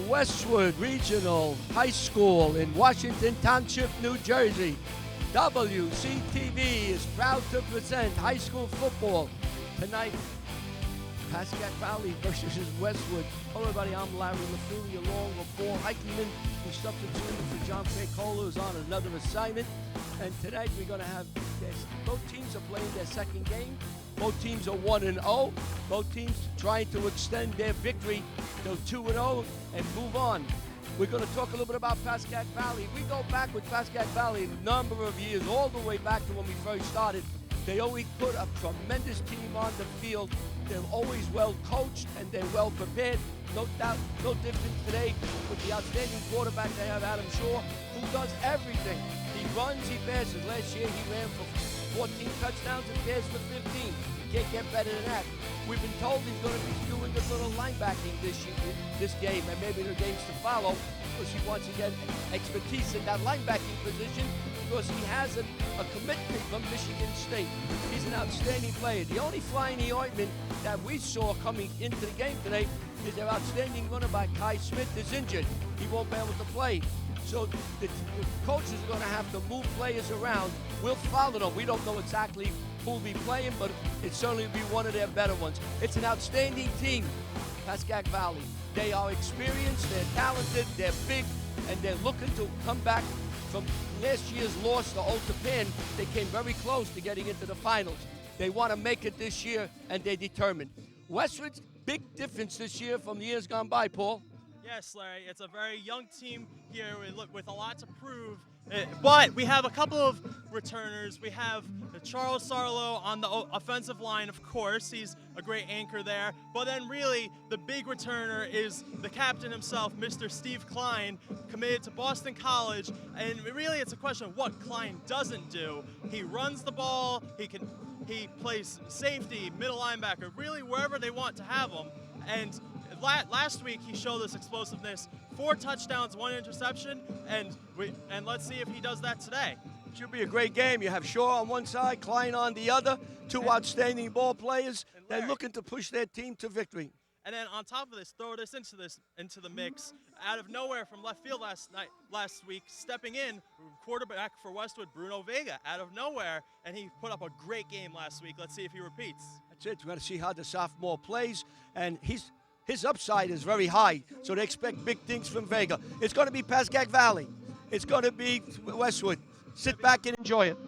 Westwood Regional High School in Washington Township, New Jersey. WCTV is proud to present high school football. Tonight, Pascack Valley versus Westwood. Hello everybody, I'm Larry LaFleur, along with Paul Heikeman, who substituted for John Francola, who's on another assignment. And tonight we're going to have, both teams are playing their second game. Both teams are 1-0. Both teams trying to extend their victory to 2-0 and move on. We're going to talk a little bit about Pascack Valley. We go back with Pascack Valley a number of years, all the way back to when we first started. They always put a tremendous team on the field. They're always well coached and they're well prepared. No doubt, no different today with the outstanding quarterback they have, Adam Shaw, who does everything. He runs, he passes. Last year he ran for 14 touchdowns and passed for 15. You can't get better than that. We've been told he's going to be doing a little linebacking this game, and maybe the games to follow, because he wants to get expertise in that linebacking position, because he has a commitment from Michigan State. He's an outstanding player. The only fly in the ointment that we saw coming into the game today is their outstanding runner back, Kai Smith, is injured. He won't be able to play. So the coaches are going to have to move players around. We'll follow them. We don't know exactly who will be playing, but it certainly will be one of their better ones. It's an outstanding team, Pascack Valley. They are experienced, they're talented, they're big, and they're looking to come back from last year's loss to Old Japan. They came very close to getting into the finals. They want to make it this year, and they're determined. Westwood's big difference this year from the years gone by, Paul. Yes, Larry, it's a very young team here with a lot to prove, but we have a couple of returners. We have Charles Sarlo on the offensive line, of course. He's a great anchor there, but then really the big returner is the captain himself, Mr. Steve Klein, committed to Boston College, and really it's a question of what Klein doesn't do. He runs the ball, he plays safety, middle linebacker, really wherever they want to have him, and last week he showed us explosiveness, 4 touchdowns, 1 interception, and let's see if he does that today. Should be a great game. You have Shaw on one side, Klein on the other, two outstanding ball players. They're looking to push their team to victory. And then on top of this, throw this into the mix. Out of nowhere from left field last week, stepping in, quarterback for Westwood, Bruno Vega, out of nowhere, and he put up a great game last week. Let's see if he repeats. That's it. We're going to see how the sophomore plays, and his upside is very high, so they expect big things from Vega. It's going to be Pascack Valley. It's going to be Westwood. Sit back and enjoy it.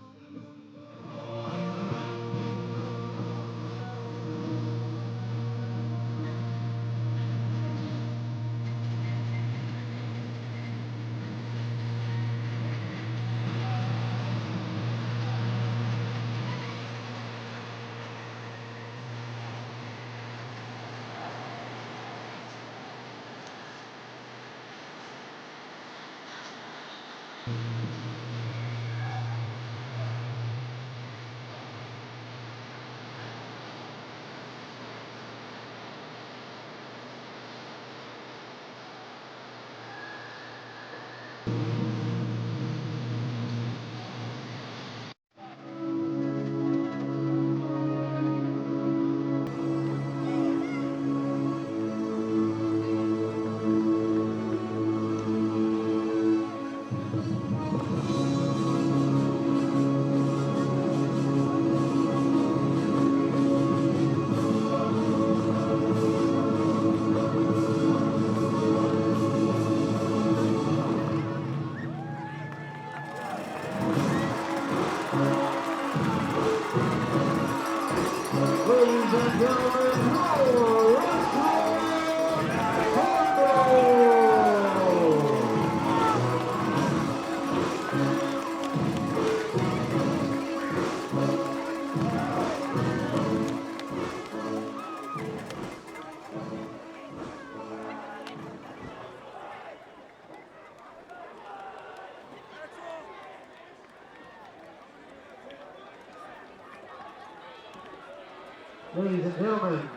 Ladies and gentlemen,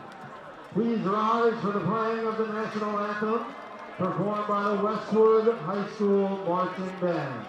please rise for the playing of the national anthem performed by the Westwood High School Marching Band.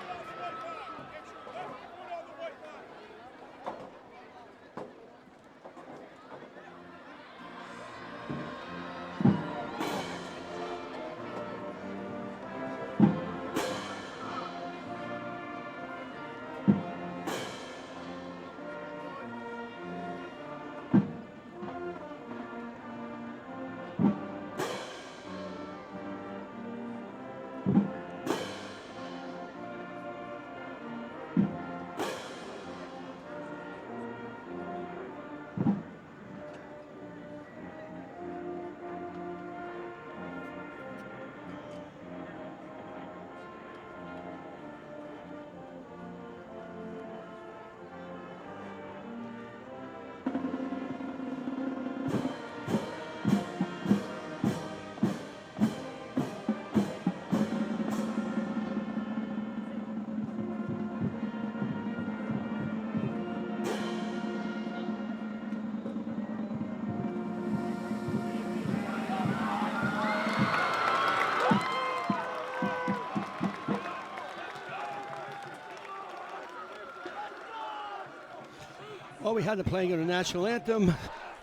Well, we had the playing of the national anthem,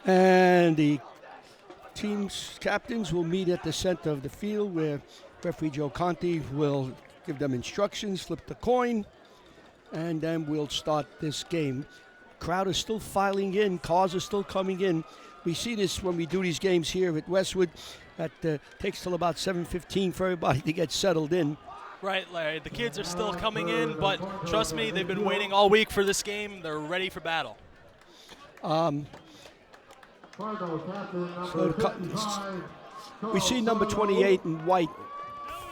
and the team's captains will meet at the center of the field where referee Joe Conti will give them instructions, flip the coin, and then we'll start this game. Crowd is still filing in, cars are still coming in. We see this when we do these games here at Westwood. That takes till about 7:15 for everybody to get settled in. Right, Larry. The kids are still coming in, but trust me, they've been waiting all week for this game. They're ready for battle. We see number 28 in white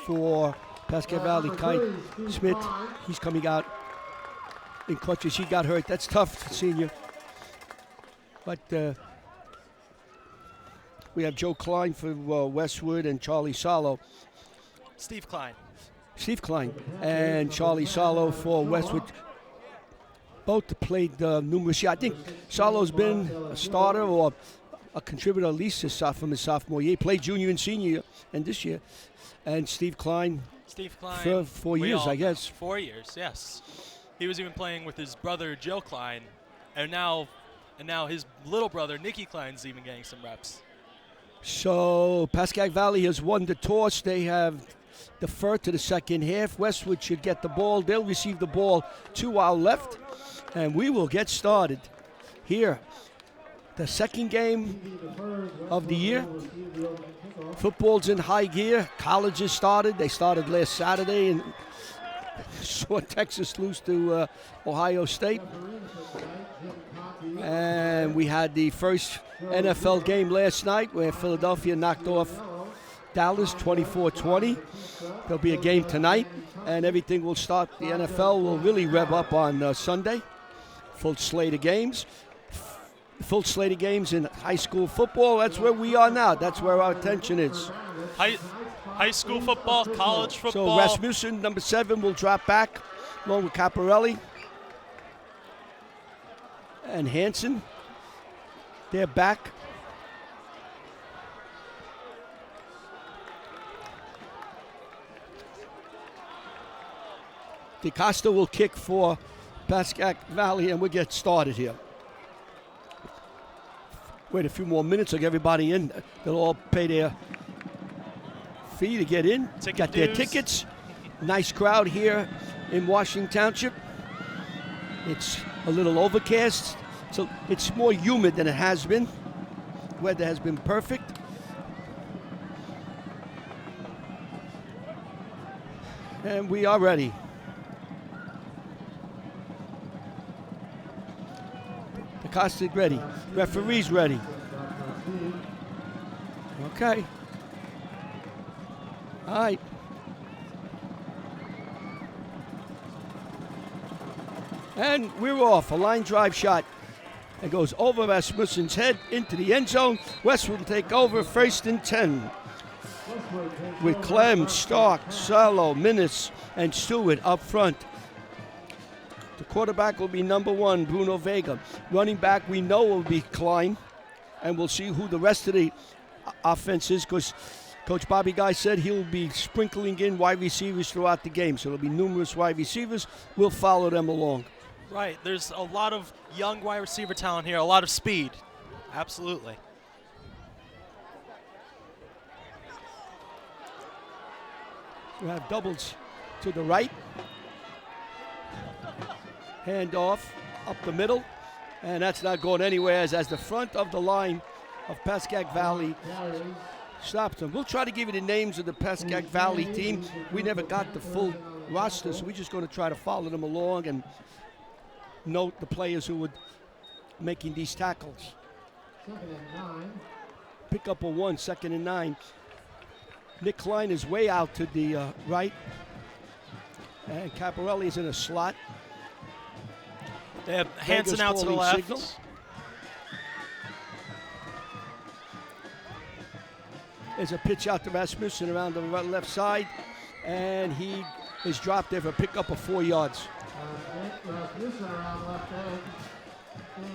for Pascack Valley, Kai Smith. He's coming out in crutches. He got hurt. That's tough, senior. But we have Joe Klein for Westwood and Charlie Salo. Steve Klein and Charlie Salo for Westwood. Both played numerous years. I think Salo's been a starter or a contributor at least from his sophomore year. He played junior and senior and this year. And Steve Klein for 4 years, I guess. 4 years, yes. He was even playing with his brother Joe Klein, and now his little brother Nicky Klein's even getting some reps. So Pascack Valley has won the toss. They have deferred to the second half. Westwood should get the ball. They'll receive the ball to our left, and we will get started here. The second game of the year. Football's in high gear. College has started. They started last Saturday and saw Texas lose to Ohio State. And we had the first NFL game last night where Philadelphia knocked off Dallas 24-20. There'll be a game tonight, and everything will start. The NFL will really rev up on Sunday. Full slate of games. Full slate of games in high school football. That's where we are now. That's where our attention is. High school football, college football. So Rasmussen, number 7, will drop back along with Caparelli and Hansen. They're back. DeCosta will kick for Pascack Valley, and we'll get started here. Wait a few more minutes, I'll get everybody in. They'll all pay their fee to get in. Got their tickets. Nice crowd here in Washington Township. It's a little overcast, so it's more humid than it has been. Weather has been perfect. And we are ready. DeCosta ready. Referee's ready. Okay. All right. And we're off. A line drive shot. It goes over Rasmussen's head into the end zone. Westwood will take over 1st and 10. With Clem, Stark, Salo, Minnis, and Stewart up front. The quarterback will be number 1, Bruno Vega. Running back, we know, will be Klein. And we'll see who the rest of the offense is, because Coach Bobby Guy said he'll be sprinkling in wide receivers throughout the game. So there'll be numerous wide receivers. We'll follow them along. Right. There's a lot of young wide receiver talent here, a lot of speed. Absolutely. We have doubles to the right. Hand off up the middle. And that's not going anywhere as the front of the line of Pascack Valley stops them. We'll try to give you the names of the Pascack Valley team. We never got the full roster, so we're just going to try to follow them along and note the players who were making these tackles. 2nd and 9. Pick up a 1, 2nd and 9. Nick Klein is way out to the right. And Caparelli is in a slot. They have Hansen out to the left. Signal. There's a pitch out to Rasmussen around the left side, and he is dropped there for a pickup of 4 yards.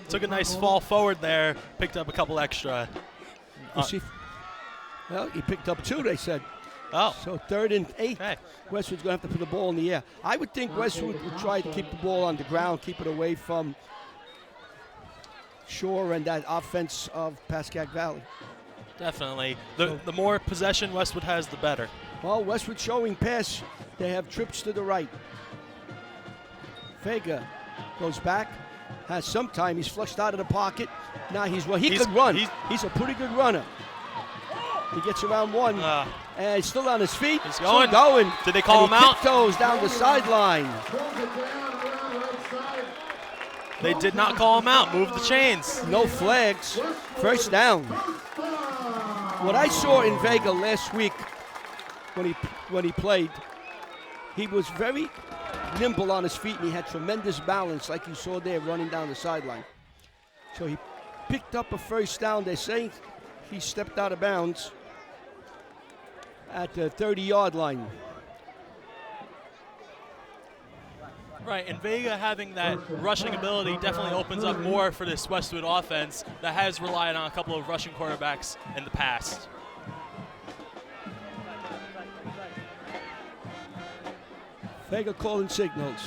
Took a nice fall forward there, picked up a couple extra. Well, he picked up 2, they said. Oh. So 3rd and 8. Okay. Westwood's going to have to put the ball in the air. I would think Westwood would try to keep the ball on the ground, keep it away from Shore and that offense of Pascack Valley. Definitely. The more possession Westwood has, the better. Well, Westwood showing pass. They have trips to the right. Vega goes back, has some time. He's flushed out of the pocket. Now he could run. He's a pretty good runner. He gets around one, and he's still on his feet. He's going. Still going. Did they call him out? Tiptoes down the sideline. They did not call him out. Move the chains. No flags. First down. What I saw in Vega last week when he played, he was very nimble on his feet, and he had tremendous balance, like you saw there running down the sideline. So he picked up a first down. They're saying he stepped out of bounds at the 30-yard line. Right, and Vega having that rushing ability definitely opens up more for this Westwood offense that has relied on a couple of rushing quarterbacks in the past. Vega calling signals.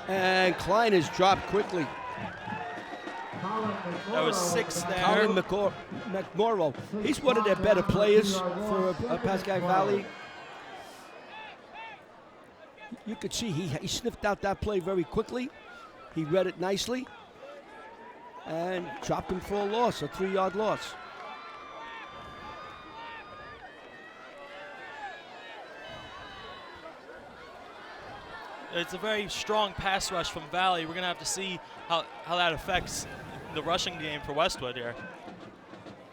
And Klein is dropped quickly. That was 6 there. Colin McMorrow. He's one of their better players for Pascack Valley. You could see he sniffed out that play very quickly. He read it nicely and dropped him for a loss, a 3-yard loss. It's a very strong pass rush from Valley. We're going to have to see how that affects the rushing game for Westwood here.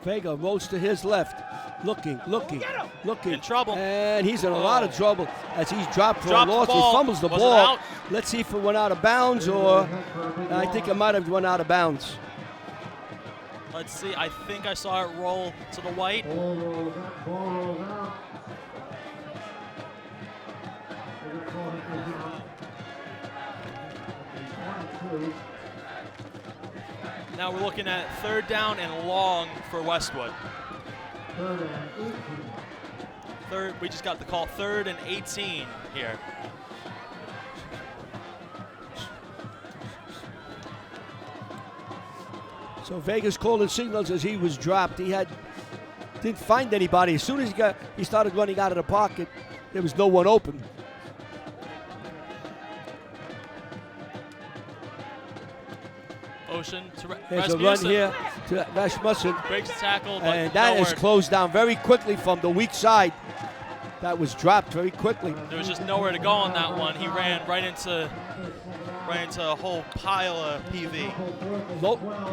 Vega rolls to his left, looking. In trouble. And he's in a lot of trouble as he's dropped for a loss. He fumbles the Was ball. it out? Let's see if it went out of bounds, or I think it might have went out of bounds. Let's see. I think I saw it roll to the white. Ball rolls out. Now we're looking at 3rd down and long for Westwood. 3rd and 18. We just got the call, 3rd and 18 here. So Vega's calling signals as he was dropped. He didn't find anybody. As soon as he started running out of the pocket, there was no one open. Ocean to There's a Rasmussen. run here to Rasmussen. Breaks the tackle, but And that is closed down very quickly from the weak side. That was dropped very quickly. There was just nowhere to go on that one. He ran right into a whole pile of PV.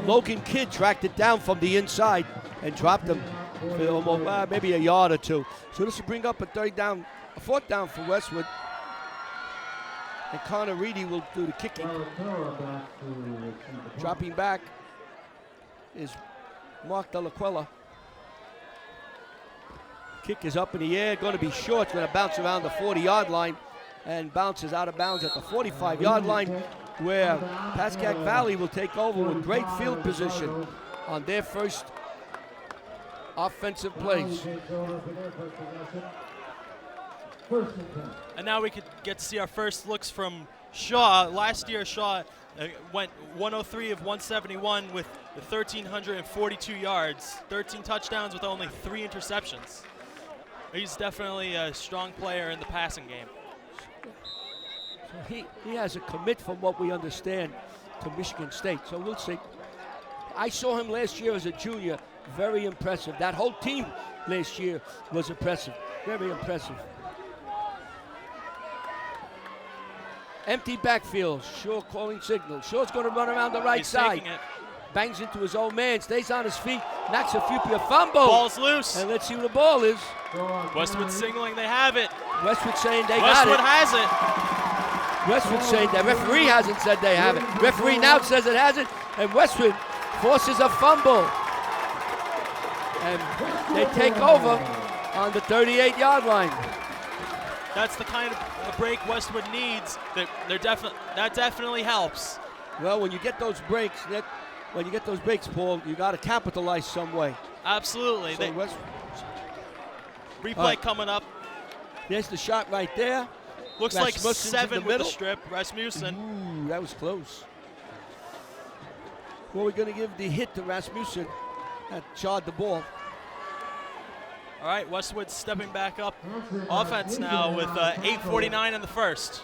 Logan Kidd tracked it down from the inside and dropped him for almost, maybe a yard or two. So this will bring up a 4th down for Westwood. And Connor Reedy will do the kicking. Dropping back is Mark Delaquella. Kick is up in the air, going to be short. It's going to bounce around the 40-yard line and bounces out of bounds at the 45-yard line, where Pascack Valley will take over with great field position on their first offensive plays. And now we could get to see our first looks from Shaw. Last year, Shaw went 103 of 171 with 1,342 yards, 13 touchdowns with only 3 interceptions. He's definitely a strong player in the passing game. So he has a commit, from what we understand, to Michigan State. So we'll see. I saw him last year as a junior. Very impressive. That whole team last year was impressive. Very impressive. Empty backfield. Shaw calling signals. Shaw's going to run around the right side. Bangs into his own man. Stays on his feet. Knocks a few. Fumble. Ball's loose. And let's see who the ball is. Westwood signaling they have it. Westwood saying they got it. Westwood has it. Westwood saying that referee hasn't said they have it. Referee now says it hasn't. And Westwood forces a fumble. And they take over on the 38-yard line. That's the kind of break Westwood needs. That definitely helps. Well, when you get those breaks, Paul, you got to capitalize some way. Absolutely. So replay coming up. There's the shot right there. Looks like 7 with the strip. Rasmussen. Ooh, that was close. Well, we're going to give the hit to Rasmussen that charred the ball. All right, Westwood stepping back up offense now with 8:49 in the first.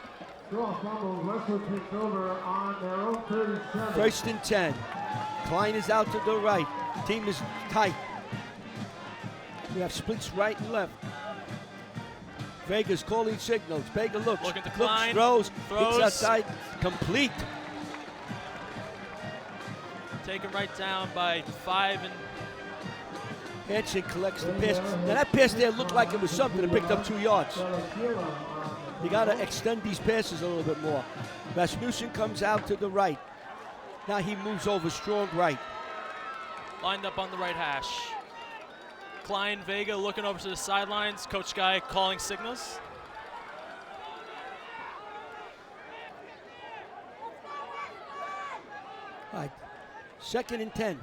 Westwood takes over on their own 37. First and 10. Klein is out to the right. Team is tight. We have splits right and left. Vega's calling signals. Vega looks. Looking to Klein. Throws. Throws. Hits outside. Complete. Taken right down by 5 and Hanson collects the pass. Now that pass there looked like it was something. It picked up 2 yards. You got to extend these passes a little bit more. Rasmussen comes out to the right. Now he moves over strong right. lined up on the right hash. Klein, Vega looking over to the sidelines. Coach Guy calling signals. All right, 2nd and 10.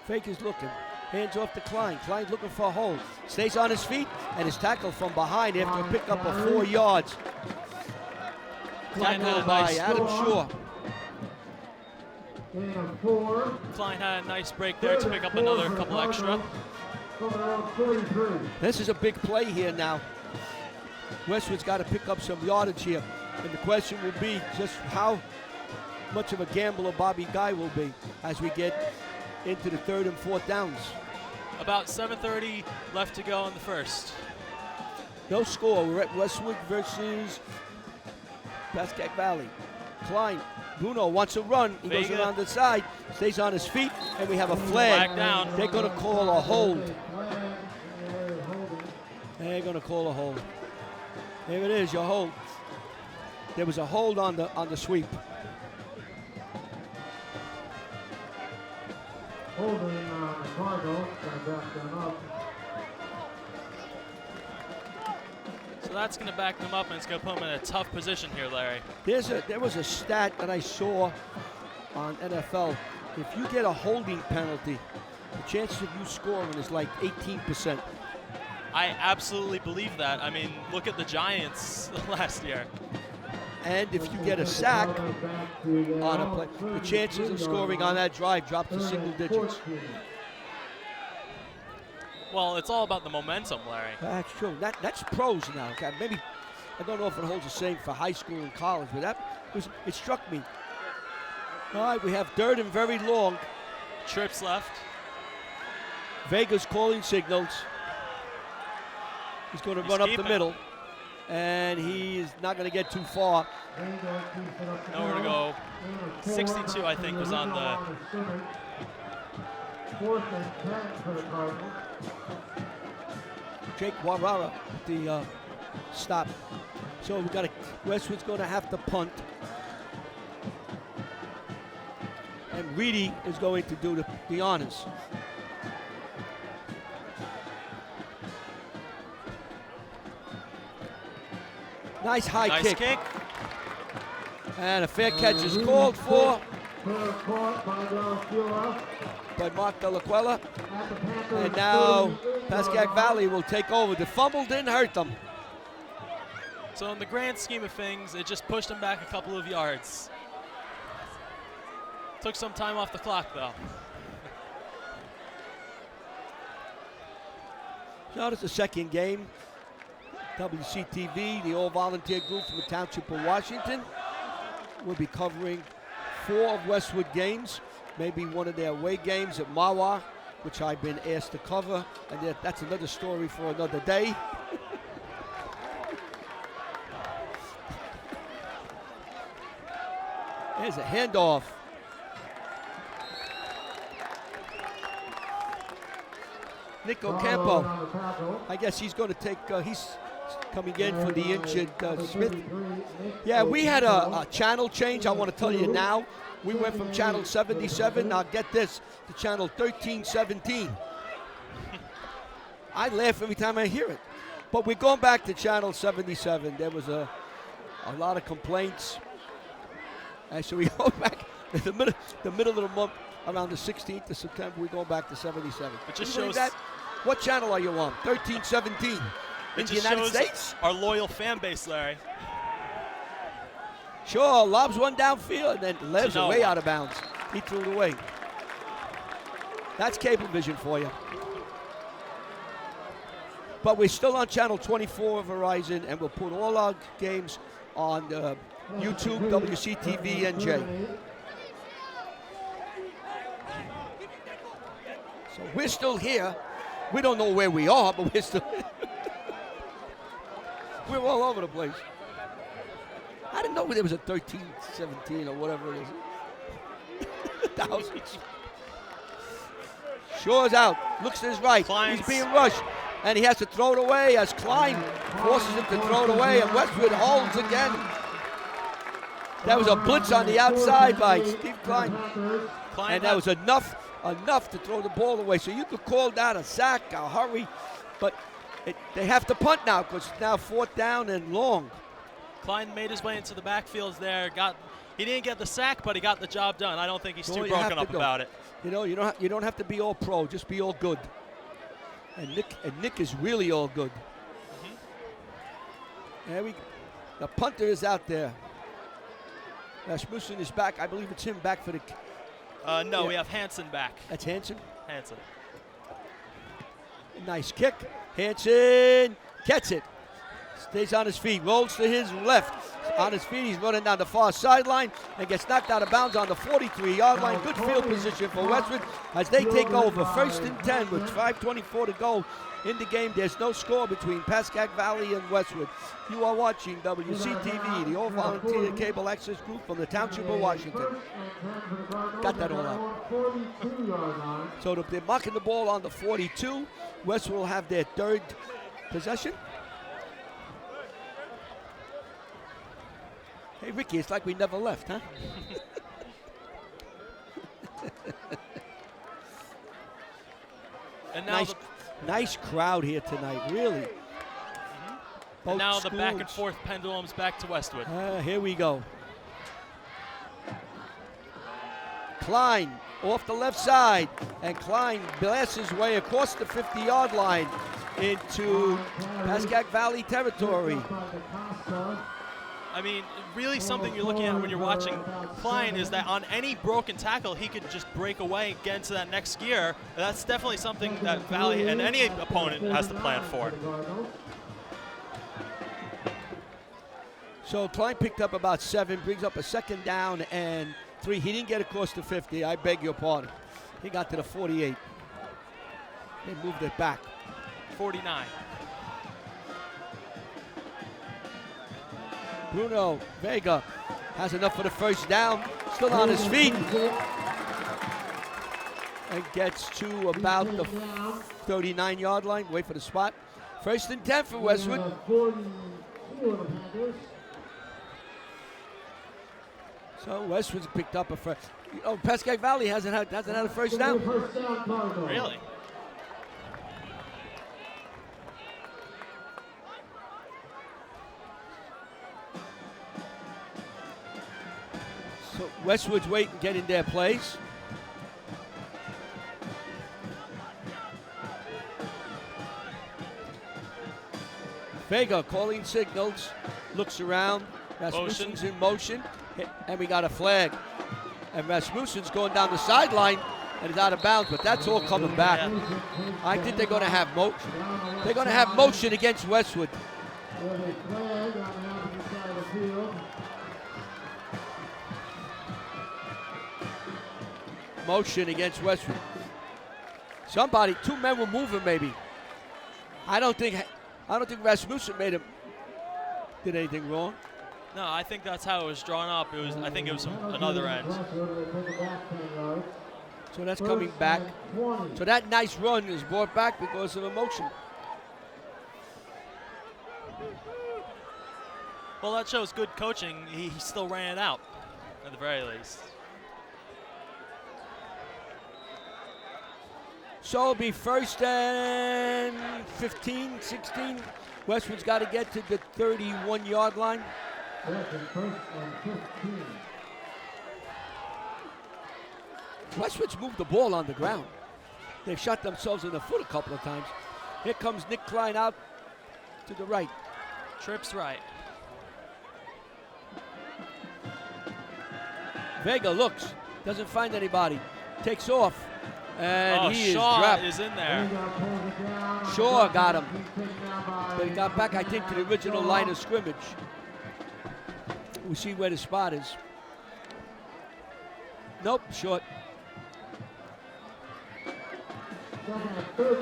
Fake is looking. Hands off to Klein. Klein's looking for a hold. Stays on his feet and is tackled from behind after a pickup of 4 yards. Klein had a by nice Adam Shaw. Klein had a nice break there to pick up another couple extra. This is a big play here now. Westwood's got to pick up some yardage here. And the question will be just how much of a gambler Bobby Guy will be as we get into the 3rd and 4th downs. About 7:30 left to go in the first. No score. We're at Westwood versus Pascack Valley. Klein, Bruno wants a run. He goes Vega. around the side, stays on his feet, and we have a flag. Flag down. They're going to call a hold. They're going to call a hold. There it is, your hold. There was a hold on the sweep. Holding Cardinals, back them up. So that's going to back them up, and it's going to put them in a tough position here, Larry. There was a stat that I saw on NFL. If you get a holding penalty, the chances of you scoring is like 18%. I absolutely believe that. I mean, look at the Giants last year. And if you get a sack on a play, the chances of scoring on that drive drop to single digits. Well, it's all about the momentum, Larry. That's true. That's pros now. Okay, maybe I don't know if it holds the same for high school and college, but it struck me. All right, we have 3rd and very long. Trips left. Vega's calling signals. He's going to run up the middle, and he's not going to get too far. Nowhere to go. 62, I think, was on the... 4th and 10 for the Cardinals. Jake Warara with the stop. So we've got Westwood's going to have to punt. And Reedy is going to do the honors. Nice high kick. And a fair catch is called for by Mark Delaquella. And now Pascack Valley will take over. The fumble didn't hurt them. So in the grand scheme of things, it just pushed them back a couple of yards. Took some time off the clock, though. So it's the second game. WCTV, the all-volunteer group from the Township of Washington, will be covering 4 of Westwood games, maybe one of their away games at Mawa, which I've been asked to cover, and that's another story for another day. There's a handoff. Nick Ocampo, I guess he's going to take, he's coming in for the injured Smith. Yeah, we had a channel change, I want to tell you now. We went from channel 77, now get this, to channel 1317. I laugh every time I hear it. But we're going back to channel 77. There was a lot of complaints. And so we go back in the middle of the month, around the 16th of September, we're going back to 77. It just shows shows that. What channel are you on? 1317. In the United States? Our loyal fan base, Larry. Sure, lobs one downfield and then lobs no way one. out of bounds. He threw it away. That's cable vision for you. But we're still on channel 24 of Verizon, and we'll put all our games on YouTube, WCTV, NJ. So we're still here. We don't know where we are, but we're still we're all over the place. I didn't know there was a 13, 17, or whatever it is. Thousands. Shaw's out. Looks to his right. Klein's. He's being rushed. And he has to throw it away as Klein forces him to throw it away. And Westwood holds again. That was a blitz on the outside by Steve Klein. And that was enough to throw the ball away. So you could call that a sack, a hurry. But they have to punt now because it's now 4th down and long. Klein made his way into the backfields there. He didn't get the sack, but he got the job done. I don't think he's too broken up about it. You know, you don't have to be all pro, just be all good. And Nick is really all good. Mm-hmm. The punter is out there. Rasmussen is back. I believe it's him back for the. No, we have Hansen back. That's Hansen. Hansen. Nice kick. Hansen gets it. Stays on his feet. Rolls to his left. On his feet, he's running down the far sideline and gets knocked out of bounds on the 43-yard line. Good field position for Westwood as they take over. 1st and 10 with 5:24 to go in the game. There's no score between Pascack Valley and Westwood. You are watching WCTV, the all-volunteer cable access group from the Township of Washington. Got that all out. So they're marking the ball on the 42. Westwood will have their 3rd possession. Hey, Ricky, it's like we never left, huh? And now nice crowd here tonight, really. Mm-hmm. And now the back and forth pendulum's back to Westwood. Here we go. Klein off the left side, and Klein blasts his way across the 50-yard line into Pascack Valley territory. I mean, really something you're looking at when you're watching Klein is that on any broken tackle, he could just break away and get into that next gear. That's definitely something that Valley and any opponent has to plan for. So Klein picked up about 7, brings up a 2nd down and 3. He didn't get across the 50. I beg your pardon. He got to the 48. They moved it back. 49. Bruno Vega has enough for the 1st down. Still on his feet. And gets to about the 39-yard line. Wait for the spot. 1st and 10 for Westwood. So Westwood's picked up a first. Oh, Pascack Valley hasn't had a 1st down. Really? So Westwood's waiting, getting their plays. Vega calling signals, looks around. Rasmussen's in motion, and we got a flag. And Rasmussen's going down the sideline and is out of bounds, but that's all coming back. Yeah. I think they're going to have motion. They're going to have motion against Westwood. Motion against Westwood. 2 men were moving maybe. I don't think Rasmussen did anything wrong. No, I think that's how it was drawn up. I think it was another end. So that's coming back. So that nice run is brought back because of emotion. Well, that shows good coaching. He still ran it out, at the very least. So it'll be 1st and 15, 16. Westwood's got to get to the 31-yard line. Westwood's moved the ball on the ground. They've shot themselves in the foot a couple of times. Here comes Nick Klein out to the right. Trips right. Vega looks, doesn't find anybody, takes off, and he Shaw is dropped. is in there. Shaw got him, but he got back, I think, to the original line of scrimmage. We'll see where the spot is. Nope, short.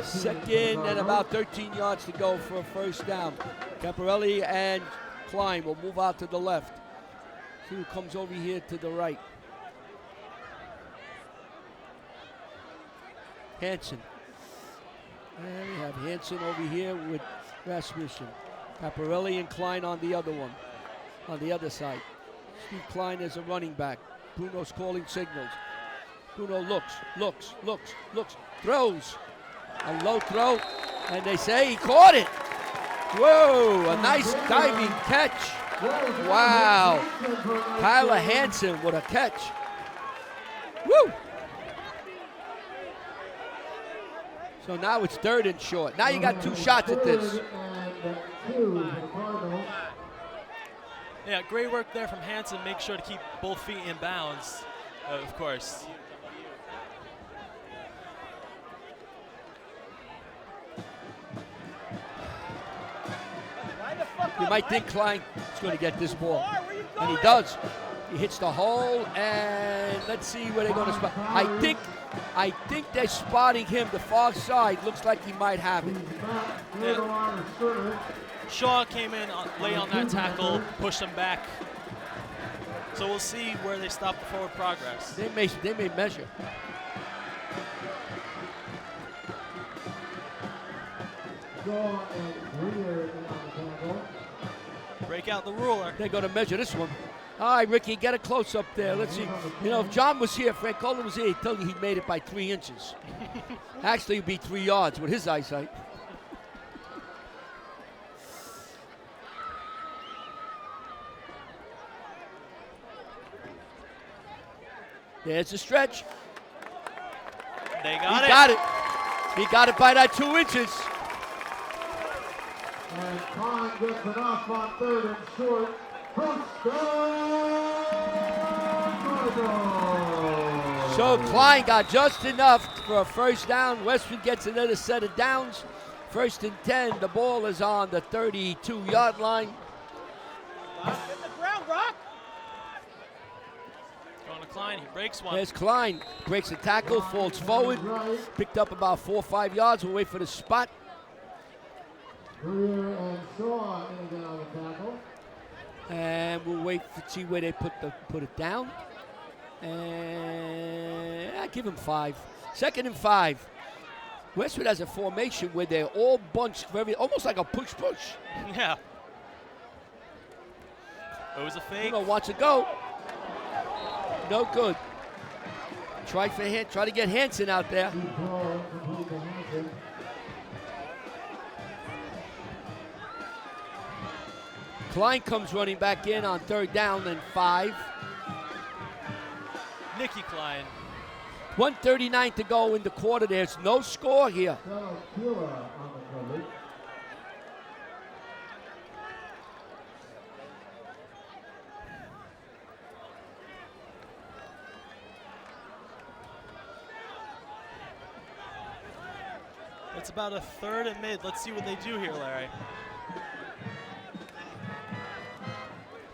Second and about 13 yards to go for a first down. Caparelli and Klein will move out to the left. See who comes over here to the right. Hansen. And we have Hansen over here with Rasmussen. Caparelli and Klein on the other one, on the other side. Steve Klein is a running back. Bruno's calling signals. Bruno looks, throws. A low throw, and they say he caught it. Whoa, a nice diving catch. Wow. Tyler Hansen with a catch. Woo. So now it's 3rd and short. Now you got 2 shots at this. Yeah, great work there from Hansen. Make sure to keep both feet in bounds, of course. You might think Klein is going to get this ball, and he does. He hits the hole, and let's see where they're going to spot. I think they're spotting him. The far side looks like he might have it. Yeah. Shaw came in late on that tackle, pushed him back. So we'll see where they stop the forward progress. They may measure. Break out the ruler. They're going to measure this one. All right, Ricky, get a close-up there. Let's see. You know, if John was here, Frank Coleman was here, he'd tell you he made it by 3 inches. Actually, it'd be 3 yards with his eyesight. There's a stretch. They got it. He got it. He got it by that 2 inches. And Klein gets enough on 3rd and short. So Klein got just enough for a first down. Westwood gets another set of downs. 1st and 10. The ball is on the 32-yard line. Get the ground, Rock. Going to Klein. He breaks one. There's Klein. Breaks a tackle, falls forward. Picked up about 4 or 5 yards. We'll wait for the spot. And Shaw in down the tackle. And we'll wait to see where they put it down. And I give him 5. 2nd and 5. Westwood has a formation where they're all bunched, almost like a push-push. Yeah. It was a fake. Bruno wants to go. No good. Try to get Hansen out there. Klein comes running back in on 3rd down and 5. Nicky Klein. 1:39 to go in the quarter. There's no score here. It's about a 3rd and mid. Let's see what they do here, Larry.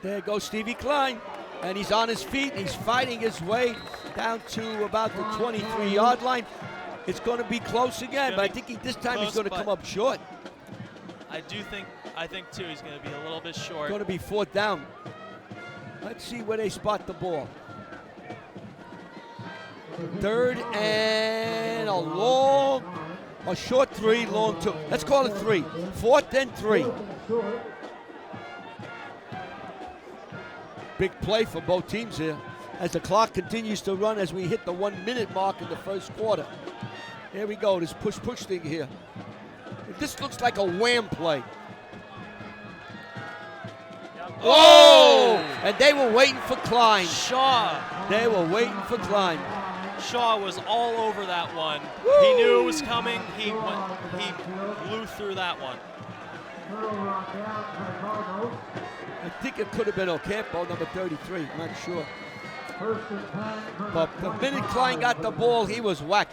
There goes Stevie Klein, and he's on his feet. He's fighting his way down to about the 23-yard line. It's going to be close again, but I think this time he's going to come up short. I think too, he's going to be a little bit short. Going to be 4th down. Let's see where they spot the ball. 3rd and a short 3, long 2. Let's call it 3. 4th and 3. Big play for both teams here as the clock continues to run as we hit the 1 minute mark in the first quarter. Here we go, this push thing here. This looks like a wham play. Oh! And they were waiting for Klein. Shaw. They were waiting for Klein. Shaw was all over that one. Woo! He knew it was coming. He blew through that one. I think it could have been Ocampo, number 33. I'm not sure. First and 10 from But the minute Klein got the ball, he was whacked.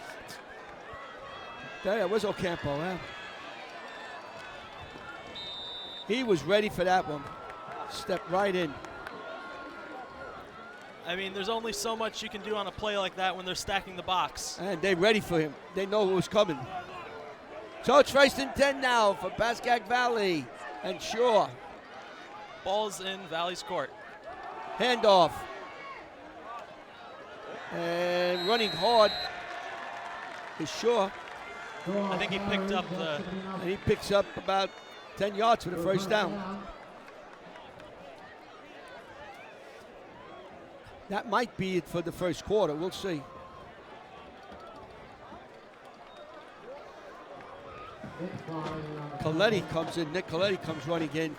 There was Ocampo, huh? He was ready for that one. Stepped right in. I mean, there's only so much you can do on a play like that when they're stacking the box. And they're ready for him. They know what was coming. So it's first and 10 now for Pascack Valley and Shaw. Ball's in Valley's court. Handoff. And running hard is Shaw. I think he picked up the... And he picks up about 10 yards for the first down. That might be it for the first quarter. We'll see. Coletti comes in. Nick Coletti comes running in.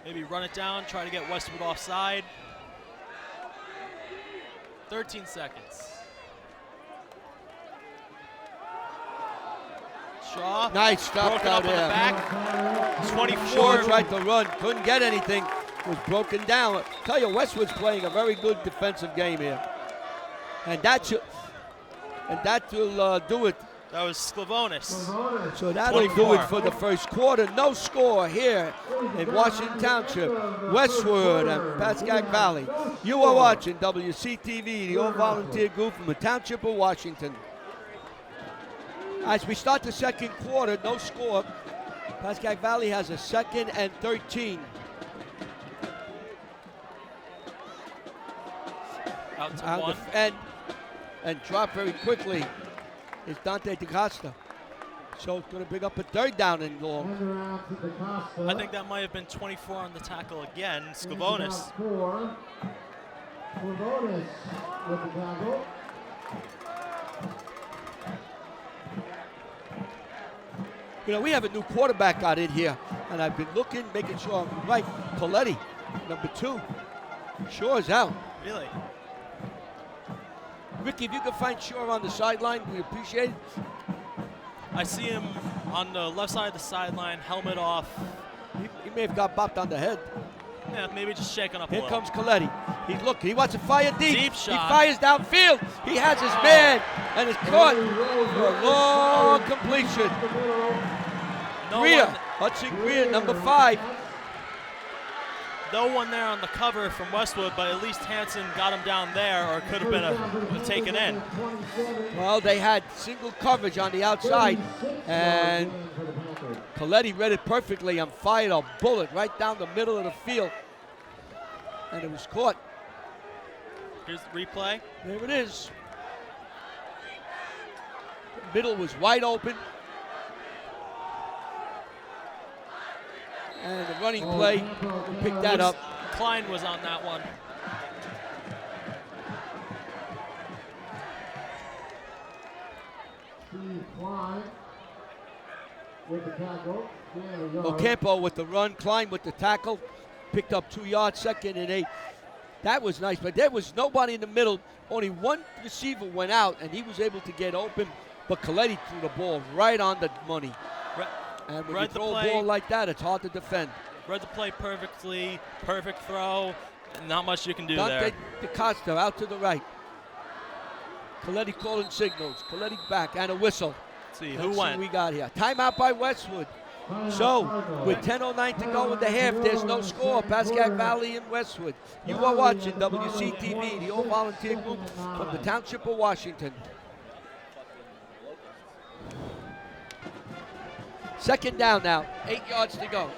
Maybe run it down, try to get Westwood offside. 13 seconds. Shaw. Nice stop out broken up on the there. back. 24. Shaw tried to run, couldn't get anything. Was broken down. I tell you, Westwood's playing a very good defensive game here, and that will do it. That was Sklavonis. So that'll 24. do it for the first quarter. No score here in Washington Township, Westwood and Pascack Valley. You are watching WCTV, the all-volunteer group from the Township of Washington. As we start the second quarter, no score. Pascack Valley has a 2nd and 13. Out to Out one. the end and drop very quickly is Dante DeCosta. So it's going to bring up a 3rd down and long. I think that might have been 24 on the tackle again. Sklavonis. Sklavonis with the tackle. You know, we have a new quarterback out in here, and I've been looking, making sure I'm right. Coletti, number 2. Shaw's out. Really? Ricky, if you can find Shaw on the sideline, we appreciate it. I see him on the left side of the sideline, helmet off. He may have got bopped on the head. Yeah, maybe just shaking up a Here little. comes Coletti. He's looking. He wants to fire deep. Deep shot. He fires downfield. He has his man, and it's caught for a long completion. No Greer, one, Hudson Greer, number 5. no one there on the cover from Westwood, but at least Hansen got him down there, or it could have been a taken in. Well, they had single coverage on the outside, and Coletti read it perfectly and fired a bullet right down the middle of the field, and it was caught. Here's the replay. There it is. The middle was wide open. And the running play picked that up. Klein was on that one. Steve Klein with the tackle. Ocampo with the run, Klein with the tackle, picked up 2 yards, 2nd and 8. That was nice, but there was nobody in the middle. Only one receiver went out, and he was able to get open, but Coletti threw the ball right on the money. And when you throw a ball like that, it's hard to defend. Read the play perfectly, perfect throw, not much you can do Dante there. DeCosta out to the right. Coletti calling signals. Coletti back and a whistle. Let's see, Let's who see went? we got here. Timeout by Westwood. So, with 10:09 to go in the half, there's no score. Pascack Valley and Westwood. You are watching WCTV, the all-volunteer group from the Township of Washington. 2nd down now, 8 yards to go.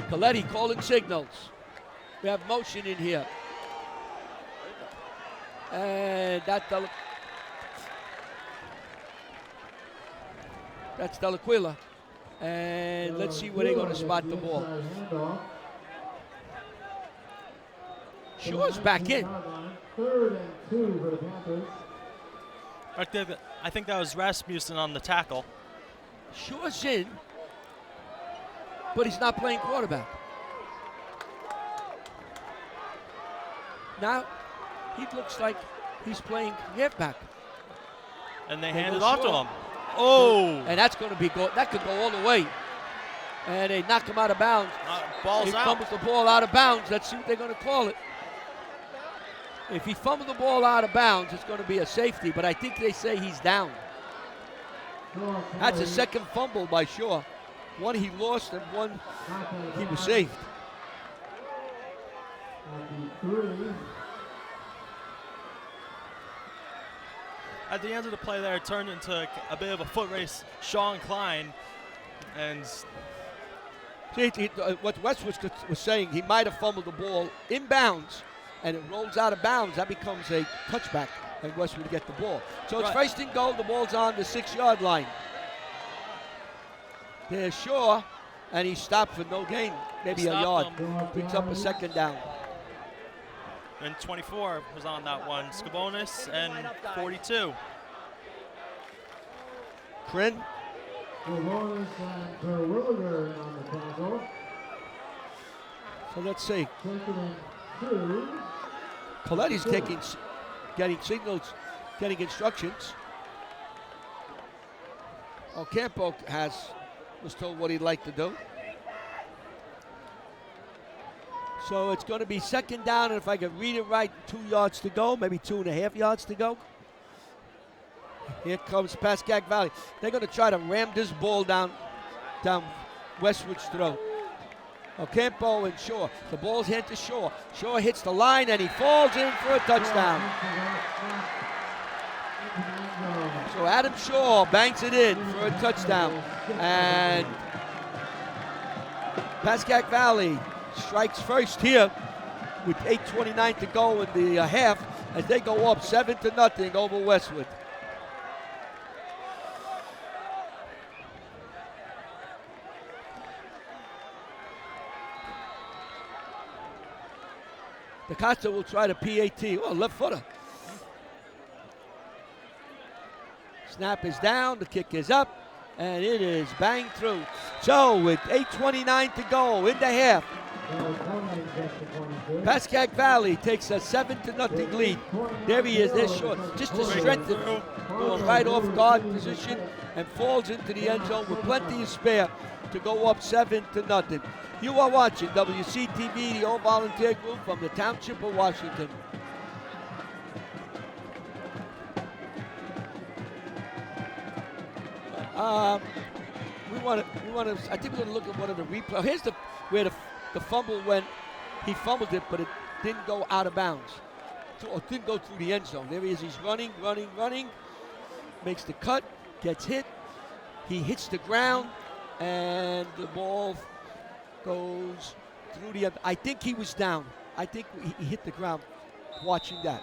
Coletti calling signals. We have motion in here. And that's Delaquila. And let's see where they're going to spot the ball. Shaw's back in. 3rd and 2 for the Panthers. I think that was Rasmussen on the tackle. Shaw's in, but he's not playing quarterback. Now, he looks like he's playing halfback. And they handed off to him. Oh! And that's going to be that could go all the way. And they knock him out of bounds. Ball's He out. fumbles the ball out of bounds. Let's see what they're going to call it. If he fumbles the ball out of bounds, it's going to be a safety, but I think they say he's down. That's a second fumble by Shaw. One he lost and one he was saved. At the end of the play there, it turned into a bit of a foot race. Shaw and Klein. And See, what Westwood was saying, he might have fumbled the ball inbounds, and it rolls out of bounds. That becomes a touchback, and Westwood get the ball. So it's first and goal. The ball's on the 6-yard line. There's Shaw, and he stopped for no gain, maybe a yard. Picks up a second down. And 24 was on that one. Skabonis and 42. Kryn. So let's see. Coletti's getting signals, getting instructions. Ocampo was told what he'd like to do. So it's going to be second down, and if I can read it right, 2 yards to go, maybe 2.5 yards to go. Here comes Pascack Valley. They're going to try to ram this ball down Westwood's throat. Ocampo and Shaw. The ball's hit to Shaw. Shaw hits the line, and he falls in for a touchdown. So Adam Shaw banks it in for a touchdown. And Pascack Valley strikes first here with 8:29 to go in the half as they go up 7-0 over Westwood. DaCosta will try the PAT. Oh, left footer. Snap is down, the kick is up, and it is banged through. So with 8:29 to go in the half, Pascack Valley takes a 7-0 lead. There he is, there short. Just to strengthen, going right off guard position and falls into the end zone with plenty of spare to go up 7-0. You are watching WCTV, the all-volunteer group from the Township of Washington. We want to. I think we're going to look at one of the replays. Here's where the fumble went. He fumbled it, but it didn't go out of bounds. Or didn't go through the end zone. There he is. He's running. Makes the cut. Gets hit. He hits the ground, and the ball goes through the end. I think he was down. I think he hit the ground watching that.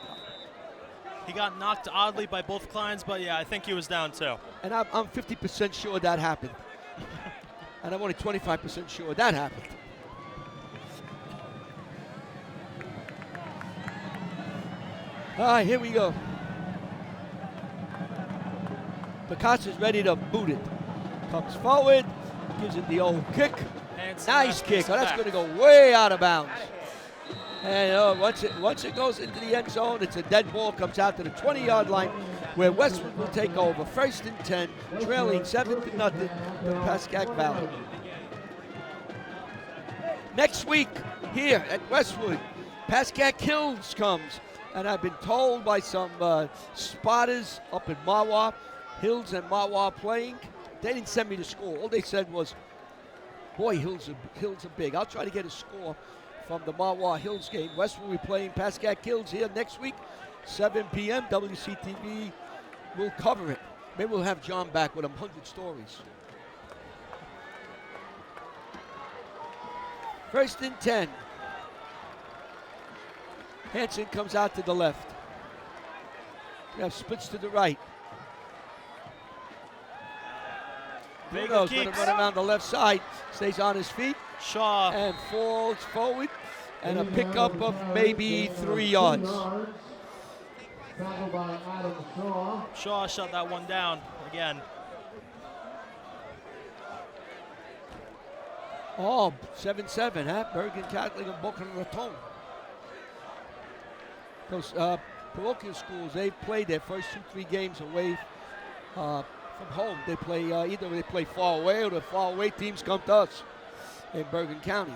He got knocked oddly by both Kleins, but yeah, I think he was down too. And I'm 50% sure that happened. And I'm only 25% sure that happened. All right, here we go. Picasso is ready to boot it. Comes forward, gives it the old kick. Nice kick. Oh, that's going to go way out of bounds. And once it goes into the end zone, it's a dead ball. Comes out to the 20-yard line, where Westwood will take over. 1st and 10, trailing 7-0 to Pascack Valley. Next week, here at Westwood, Pascack Hills comes. And I've been told by some spotters up in Mawa, Hills and Mawa playing, they didn't send me the score. All they said was, boy, Hills are big. I'll try to get a score from the Mawa Hills game. Westwood will be playing Pascack Hills here next week, 7 p.m. WCTV will cover it. Maybe we'll have John back with 100 stories. 1st and 10. Hanson comes out to the left. We have splits to the right. Bruno's going to run around the left side. Stays on his feet. Shaw. And falls forward. And a pickup of maybe 3 yards. Shaw shut that one down again. Oh, 7-7, huh? Bergen Catholic and Boca Raton. Those parochial schools, they've played their first 2-3 games away from from home. They play either they play far away or the far away teams come to us in Bergen County.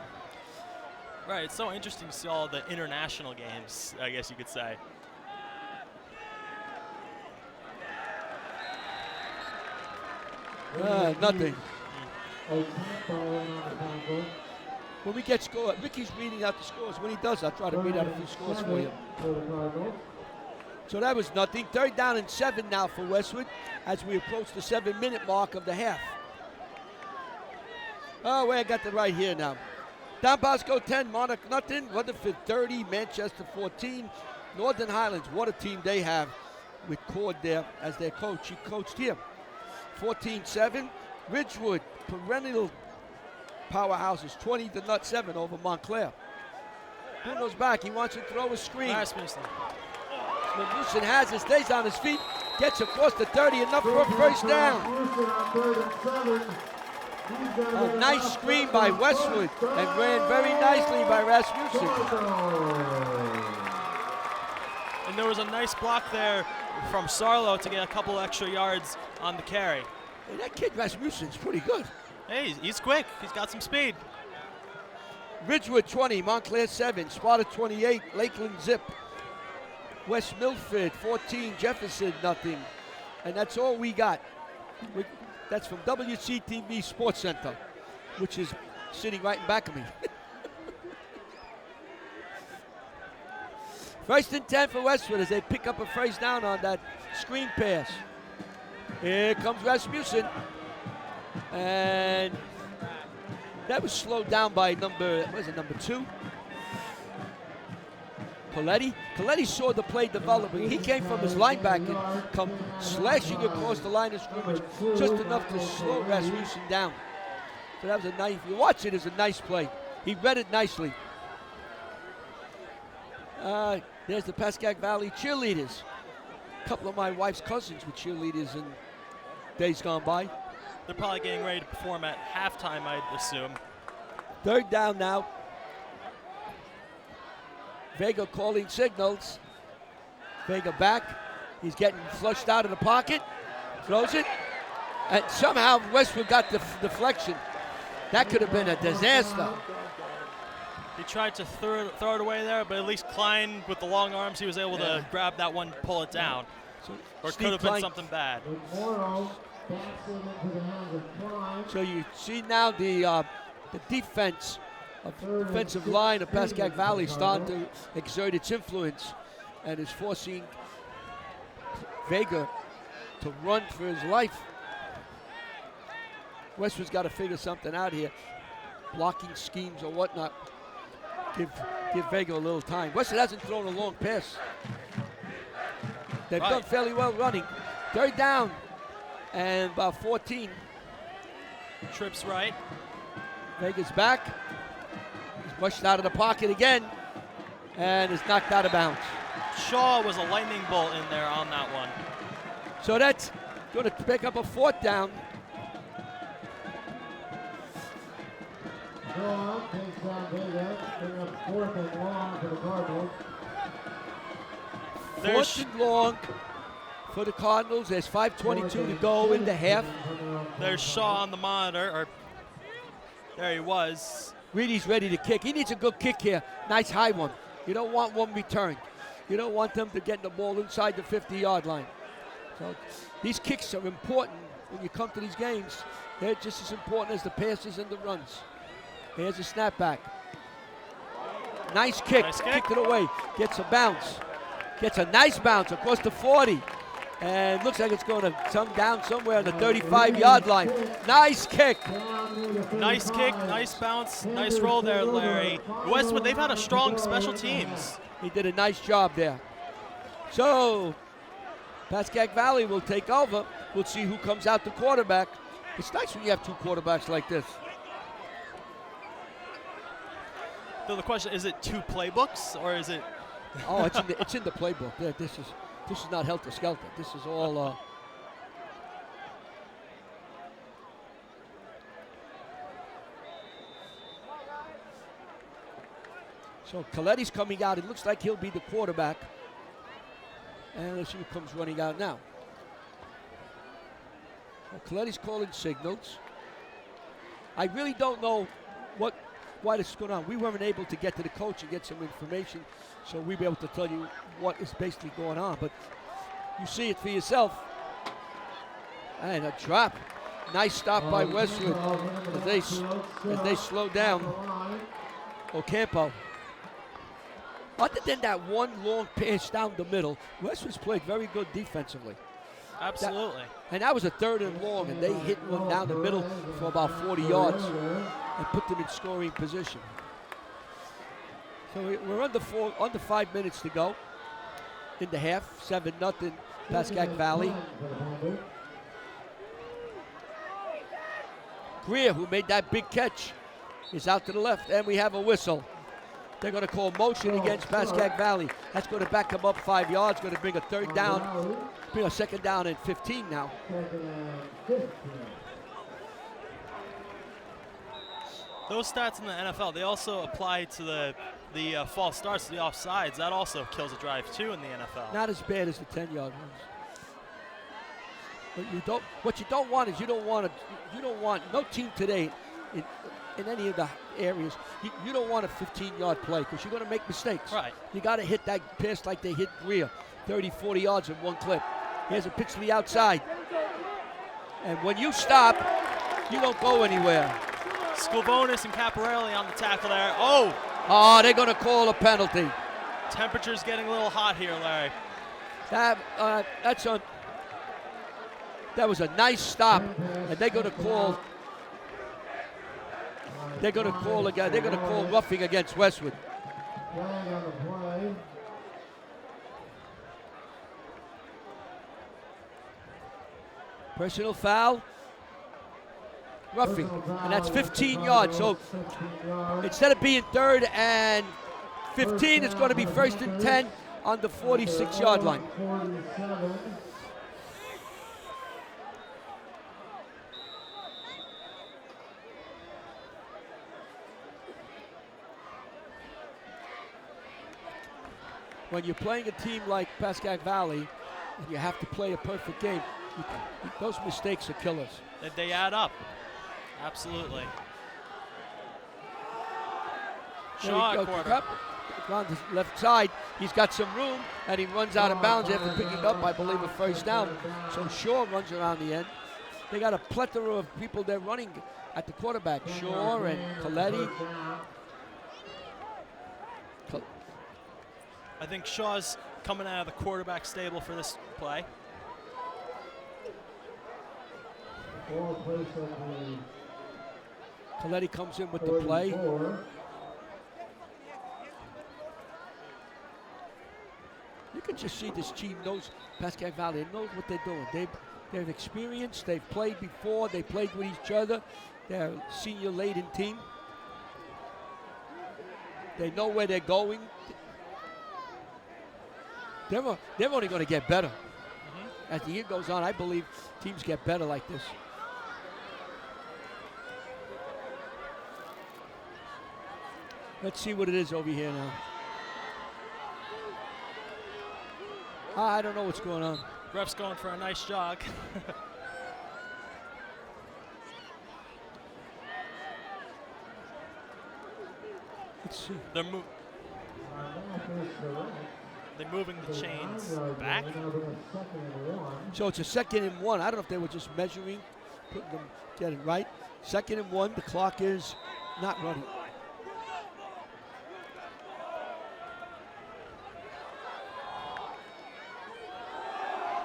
Right, it's so interesting to see all the international games, I guess you could say. Nothing. When we get score, Ricky's reading out the scores. When he does, I'll try to read out a few scores for you. So that was nothing. 3rd down and 7 now for Westwood as we approach the 7-minute mark of the half. Oh, wait, I got that right here now. Don Bosco 10, Monarch nothing. Rutherford 30, Manchester 14. Northern Highlands, what a team they have with Cord there as their coach. He coached here. 14-7. Ridgewood, perennial powerhouses, 20-7 over Montclair. Bruno's back. He wants to throw a screen. Rasmussen. Rasmussen has it, stays on his feet, gets across the 30, enough for a first down. A nice screen by Westwood and ran very nicely by Rasmussen. And there was a nice block there from Sarlo to get a couple extra yards on the carry. Hey, that kid Rasmussen's pretty good. Hey, he's quick. He's got some speed. Ridgewood 20, Montclair 7, Sparta 28, Lakeland zip. West Milford 14, Jefferson nothing. And that's all we got. That's from WCTV Sports Center, which is sitting right in back of me. 1st and 10 for Westwood as they pick up a first down on that screen pass. Here comes Rasmussen. And that was slowed down by number 2? Coletti. Coletti saw the play developing. He came from his linebacker, come slashing across the line of scrimmage, just enough to slow Rasmussen down. So that was a nice, if you watch it, it's a nice play. He read it nicely. There's the Pascack Valley cheerleaders. A couple of my wife's cousins were cheerleaders in days gone by. They're probably getting ready to perform at halftime, I'd assume. 3rd down now. Vega calling signals. Vega back. He's getting flushed out of the pocket. Throws it. And somehow Westwood got the deflection. That could have been a disaster. He tried to throw it away there, but at least Klein, with the long arms, he was able to grab that one, pull it down. Or it could have been something bad. So you see now the defense, defensive line of Pascack Valley starting to exert its influence and is forcing Vega to run for his life. Westwood's got to figure something out here. Blocking schemes or whatnot. Give Vega a little time. Westwood hasn't thrown a long pass. They've done fairly well running. 3rd down and about 14. Trips right. Vega's back. He's pushed out of the pocket again and is knocked out of bounds. Shaw was a lightning bolt in there on that one. So that's going to pick up a 4th down. Shaw takes down Vega, bringing up 4th and long for the Cardinals. 4th and long for the Cardinals. There's 5:22 to go in the half. There's Shaw on the monitor. Or there he was. Reedy's ready to kick. He needs a good kick here. Nice high one. You don't want one returned. You don't want them to get the ball inside the 50-yard line. So these kicks are important when you come to these games. They're just as important as the passes and the runs. Here's a snapback. Nice kick. Nice kick. Kicked it away. Gets a bounce. Gets a nice bounce across the 40. And looks like it's going to come down somewhere on the 35-yard line. Nice kick. Nice kick, nice bounce, nice roll there, Larry. Westwood, they've had a strong special teams. He did a nice job there. So, Pascack Valley will take over. We'll see who comes out the quarterback. It's nice when you have 2 quarterbacks like this. So the question, is it 2 playbooks or is it? Oh, it's in the playbook. Yeah, this is not helter-skelter. This is all. So Coletti's coming out. It looks like he'll be the quarterback. And let's see who comes running out now. Coletti's calling signals. I really don't know why this is going on. We weren't able to get to the coach and get some information, so we'll be able to tell you what is basically going on. But you see it for yourself. And a drop. Nice stop by Westwood as they slow down Ocampo. Other than that one long pass down the middle, Westwood's played very good defensively. Absolutely. And that was a 3rd and long, and they hit one down the middle for about 40 yards and put them in scoring position. So we're under 5 minutes to go in the half. 7-0 Pascack Valley. Greer, who made that big catch, is out to the left, and we have a whistle. They're going to call motion against Pascack Valley. That's going to back them up 5 yards, going to bring a 3rd down, bring a 2nd down and 15 now. Those stats in the NFL, they also apply to the false starts, the offsides. That also kills a drive too in the NFL. Not as bad as the 10-yard ones. But what you don't want is you don't want no team today in any of the areas. You don't want a 15-yard play because you're going to make mistakes. Right. You got to hit that pass like they hit Greer, 30, 40 yards in one clip. Here's a pitch to the outside. And when you stop, you don't go anywhere. Sclavonis and Caparelli on the tackle there. Oh, they're going to call a penalty. Temperature's getting a little hot here, Larry. That was a nice stop, and they're going to call. They're going to call again. They're going to call roughing against Westwood. Personal foul. Roughing, and that's 15 yards. So instead of being 3rd and 15, it's going to be 1st and 10 on the 46-yard line. When you're playing a team like Pascack Valley, and you have to play a perfect game, those mistakes are killers. They add up. Absolutely. Shaw, quarter. On the left side, he's got some room, and he runs out of bounds after picking up, I believe, a 1st down. So Shaw runs around the end. They got a plethora of people they're running at the quarterback. Shaw and Coletti. I think Shaw's coming out of the quarterback stable for this play. Coletti comes in with the play. You can just see this team knows, Pascack Valley knows what they're doing. They're experienced, they've played before, they played with each other. They're a senior-laden team. They know where they're going. They're only going to get better. As the year goes on, I believe teams get better like this. Let's see what it is over here now. I don't know what's going on. Ref's going for a nice jog. Let's see. They're moving the chains back. So it's a 2nd and 1. I don't know if they were just measuring, putting them, getting right. 2nd and 1. The clock is not running.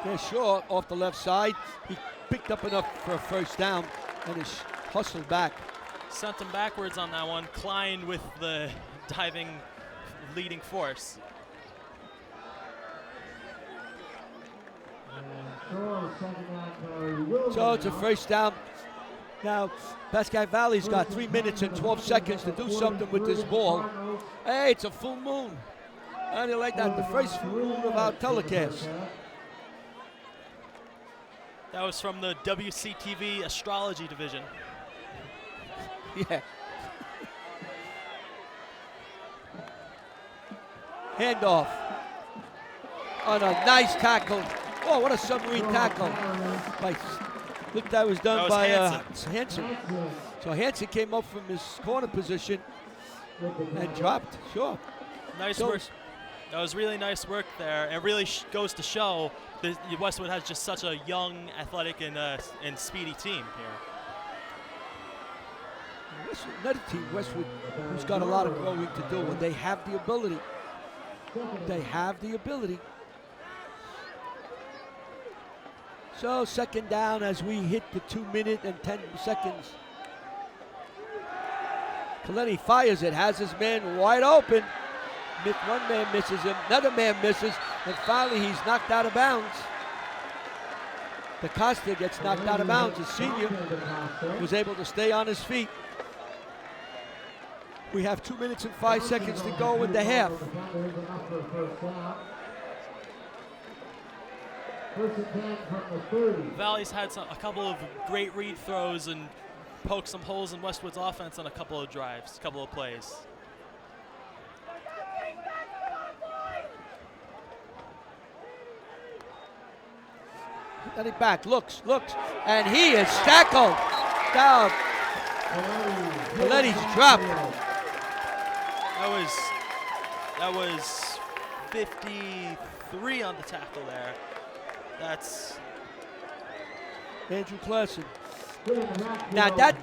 Yeah, Shaw off the left side. He picked up enough for a 1st down and is hustled back. Sent him backwards on that one. Klein with the diving leading force. So it's a 1st down. Now, Pascack Valley's got 3 minutes and 12 seconds to do something with this ball. Hey, it's a full moon. How do you like that? The first full moon of our telecast. That was from the WCTV astrology division. Yeah. Handoff. On a nice tackle. Oh, what a submarine tackle by Look, that was done That was by Hansen. Hansen. So Hansen came up from his corner position and dropped. Sure. Nice So- work. That was really nice work there. It really goes to show that Westwood has just such a young, athletic, and speedy team here. Westwood, another team, Westwood, who's got a lot of growing to do, and they have the ability. They have the ability. So second down as we hit the 2 minute and 10 seconds. Coletti fires it, has his man wide open. One man misses him, another man misses, and finally he's knocked out of bounds. DaCosta gets knocked out of bounds. The senior was able to stay on his feet. We have 2 minutes and 5 seconds to go in the half. Valley's had a couple of great read throws and poked some holes in Westwood's offense on a couple of drives, a couple of plays. Got it back, looks, and he is tackled. Down. Coletti's dropped. That was 53 on the tackle there. That's Andrew Clausen. Now that,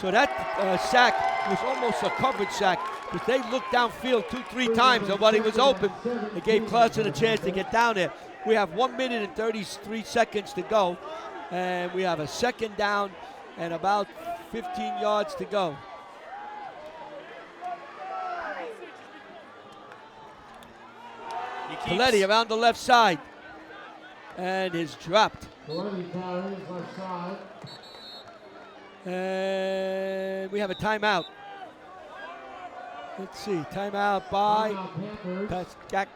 so that sack was almost a coverage sack because they looked downfield 2-3 times. Nobody was open. They gave Clausen a chance to get down there. We have 1 minute and 33 seconds to go, and we have a second down and about 15 yards to go. Coletti around the left side and is dropped. And we have a timeout. Let's see, timeout by Pascack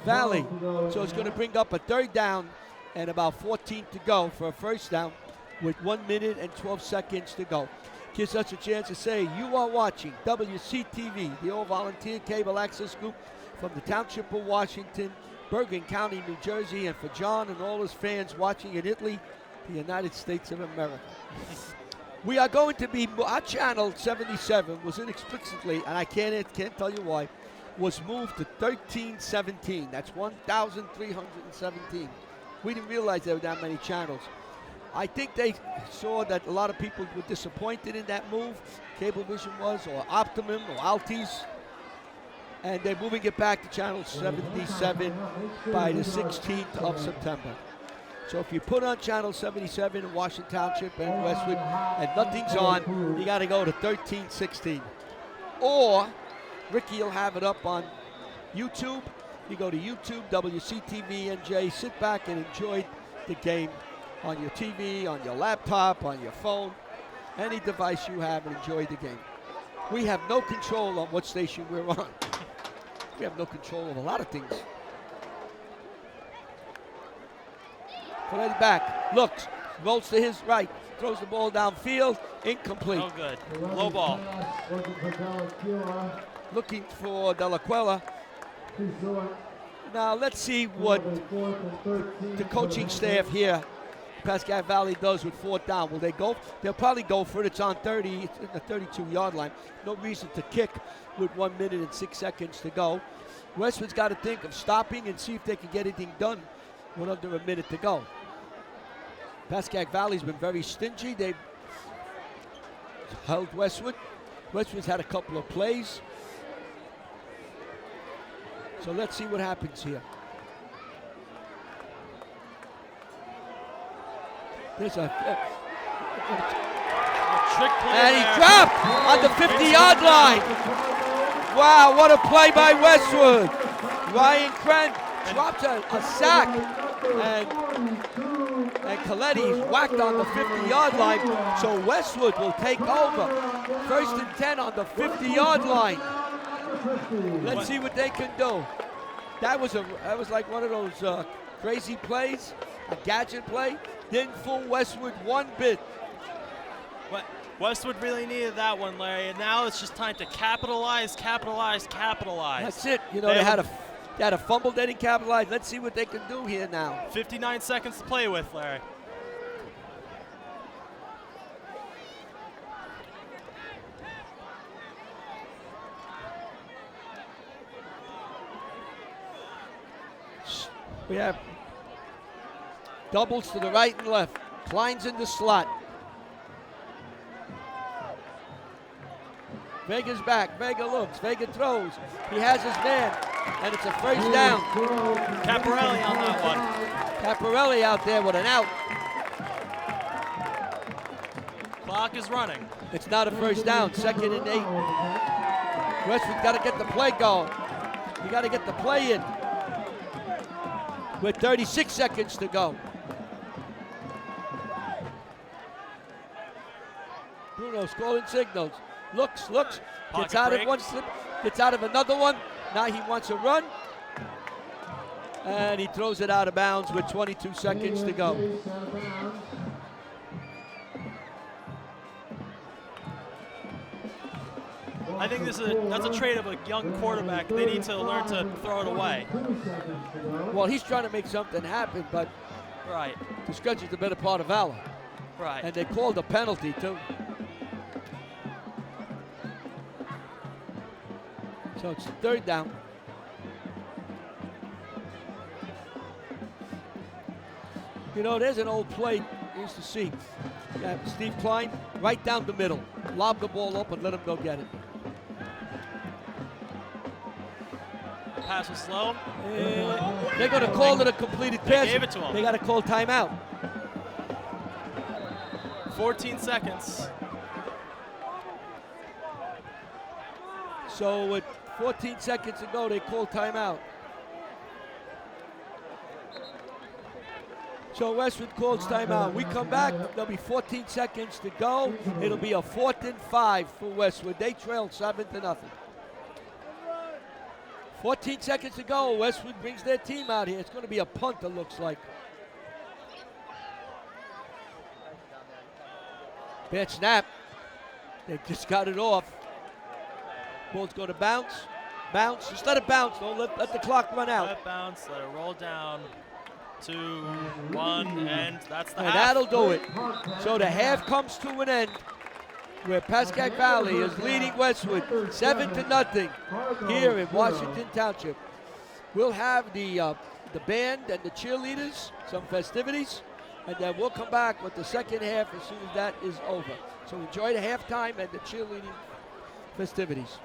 Valley. So it's going to bring up a third down and about 14 to go for a first down with 1 minute and 12 seconds to go. Gives us a chance to say you are watching WCTV, the all-volunteer cable access group from the Township of Washington, Bergen County, New Jersey, and for John and all his fans watching in Italy, the United States of America. We are going to be, our channel 77 was inexplicably, and I can't tell you why, was moved to 1317. That's 1,317. We didn't realize there were that many channels. I think they saw that a lot of people were disappointed in that move, Cablevision was, or Optimum, or Altis, and they're moving it back to channel 77 by the 16th of September. So if you put on channel 77 in Washington Township and Westwood and nothing's on, you got to go to 1316. Or Ricky will have it up on YouTube. You go to YouTube, WCTV-NJ, sit back and enjoy the game on your TV, on your laptop, on your phone, any device you have, and enjoy the game. We have no control on what station we're on. We have no control of a lot of things. Coletti back, looks, rolls to his right, throws the ball downfield, incomplete. No good. Low ball. Looking for De La Quella. Now let's see what the coaching staff here, Pascack Valley, does with fourth down. Will they go? They'll probably go for it. It's on 30, it's in the 32-yard line. No reason to kick with 1 minute and 6 seconds to go. Westwood's got to think of stopping and see if they can get anything done with under a minute to go. Pascack Valley's been very stingy. They've held Westwood. Westwood's had a couple of plays. So let's see what happens here. There's a trick play. and he dropped on the 50-yard line. Wow, what a play by Westwood. Ryan Kren drops a sack, and Coletti's whacked on the 50-yard line, so Westwood will take over. First and 10 on the 50-yard line. Let's see what they can do. That was like one of those crazy plays, a gadget play. Didn't fool Westwood one bit. Westwood really needed that one, Larry, and now it's just time to capitalize. That's it. You know, they had a They had a fumble, they didn't capitalize. Let's see what they can do here now. 59 seconds to play with, Larry. We have doubles to the right and left. Klein's in the slot. Vega's back. Vega looks. Vega throws. He has his man. And it's a first down. Caparelli on that one. Caparelli out there with an out. Clock is running. It's not a first down. 2nd and 8. Westwood got to get the play going. You got to get the play in. With 36 seconds to go. Bruno's calling signals. Looks, gets Pocket out break. of one slip, gets out of another one. Now he wants a run. And he throws it out of bounds with 22 seconds to go. I think that's a trait of a young quarterback. They need to learn to throw it away. Well, he's trying to make something happen, but Right. the stretch is the better part of valor. Right. And they called a penalty, too. So it's 3rd down. You know, there's an old play you used to see. Yeah, Steve Klein, right down the middle. Lob the ball up and let him go get it. Pass was slow. They're going to call it a completed pass. gave it to him. They got to call timeout. 14 seconds. So with 14 seconds to go, they call timeout. So Westwood calls timeout. We come back, there'll be 14 seconds to go. It'll be a 4th and 5 for Westwood. They trail 7-0. 14 seconds to go. Westwood brings their team out here. It's going to be a punt, it looks like. Bad snap. They just got it off. Ball's going to bounce. Bounce. Just let it bounce. Don't let the clock run out. Let it bounce. Let it roll down. 2, 1, and that's the And half. that'll do it. So the half comes to an end where Pascack Valley is leading Westwood 7-0 here in Washington Township. We'll have the band and the cheerleaders, some festivities, and then we'll come back with the second half as soon as that is over. So enjoy the halftime and the cheerleading festivities.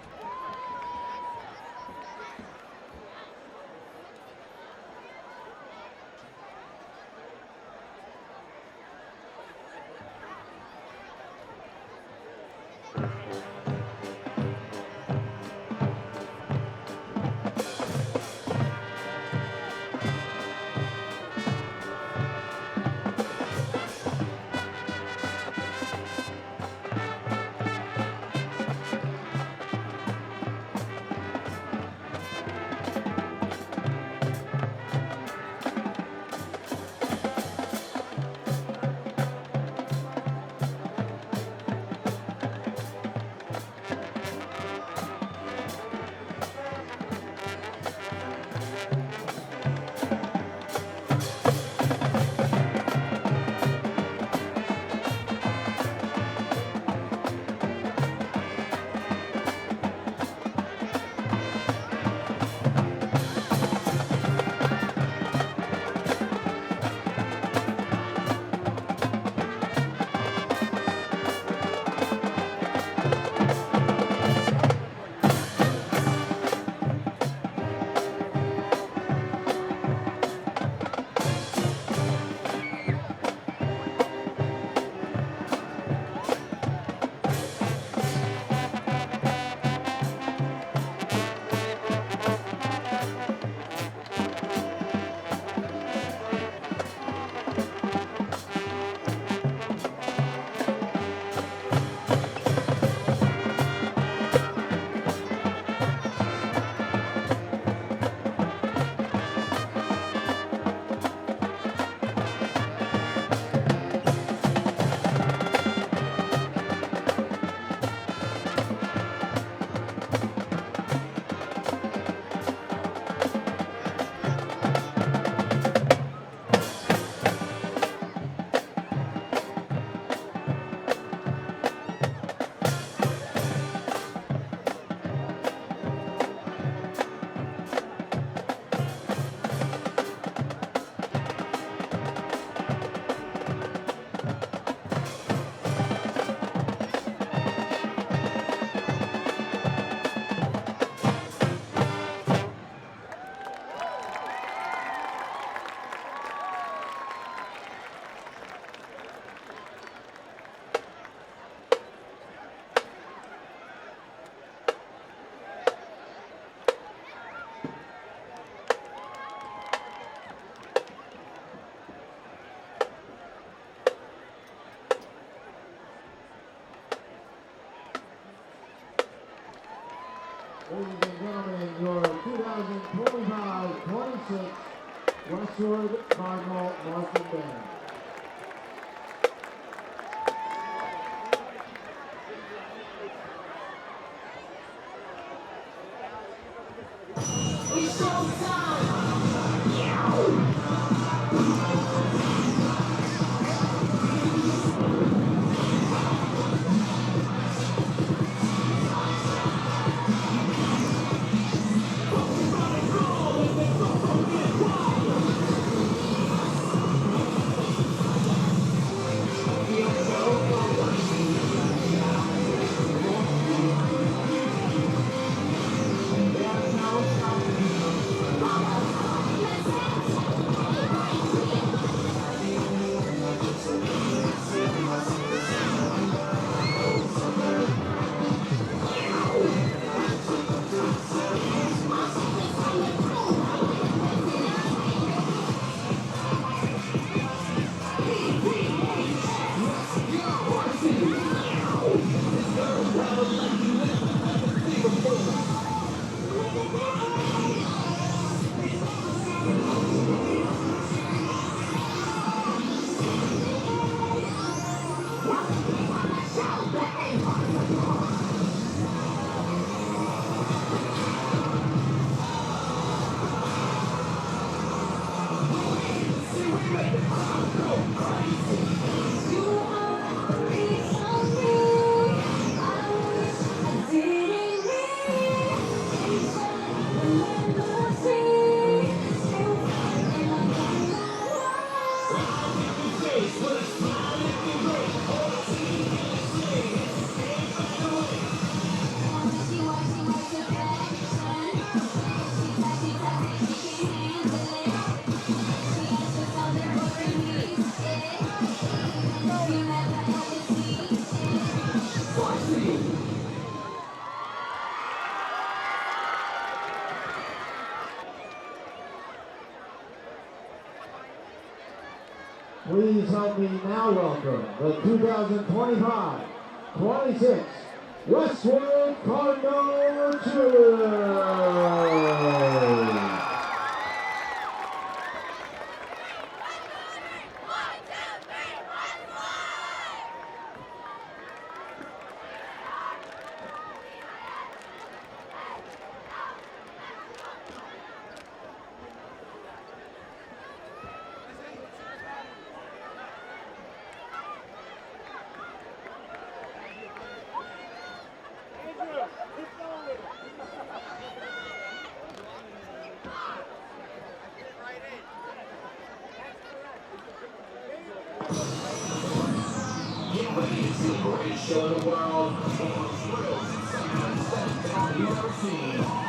Ladies and gentlemen, your 2025-26 Westwood Cardinal Marching Band. Please help me now welcome the 2025-26 Westwood Cardinal Cheerleaders. Show the world thrills and sounds that you've never seen.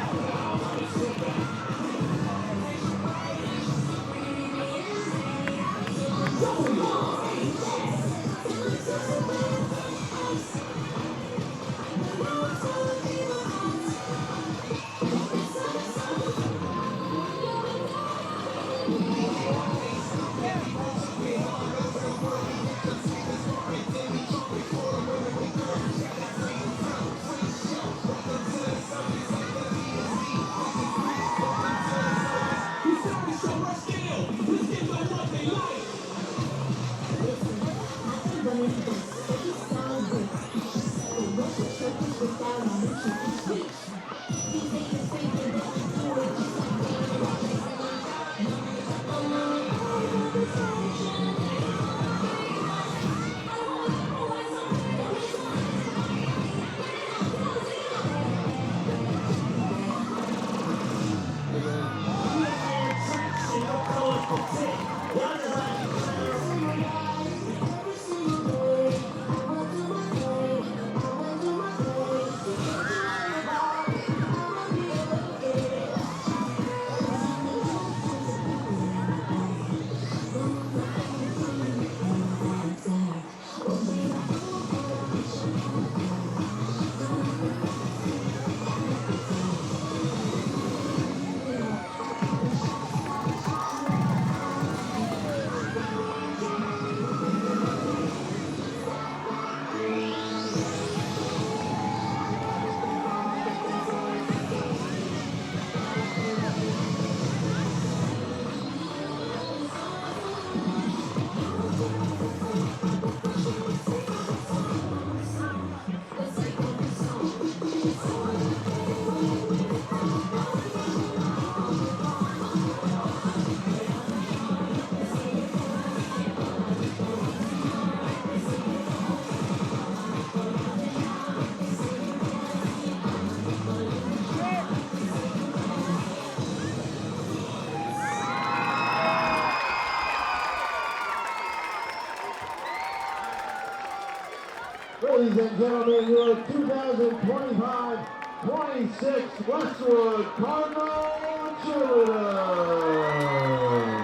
Ladies and gentlemen, your 2025-26 Westwood Cardinal cheerleaders.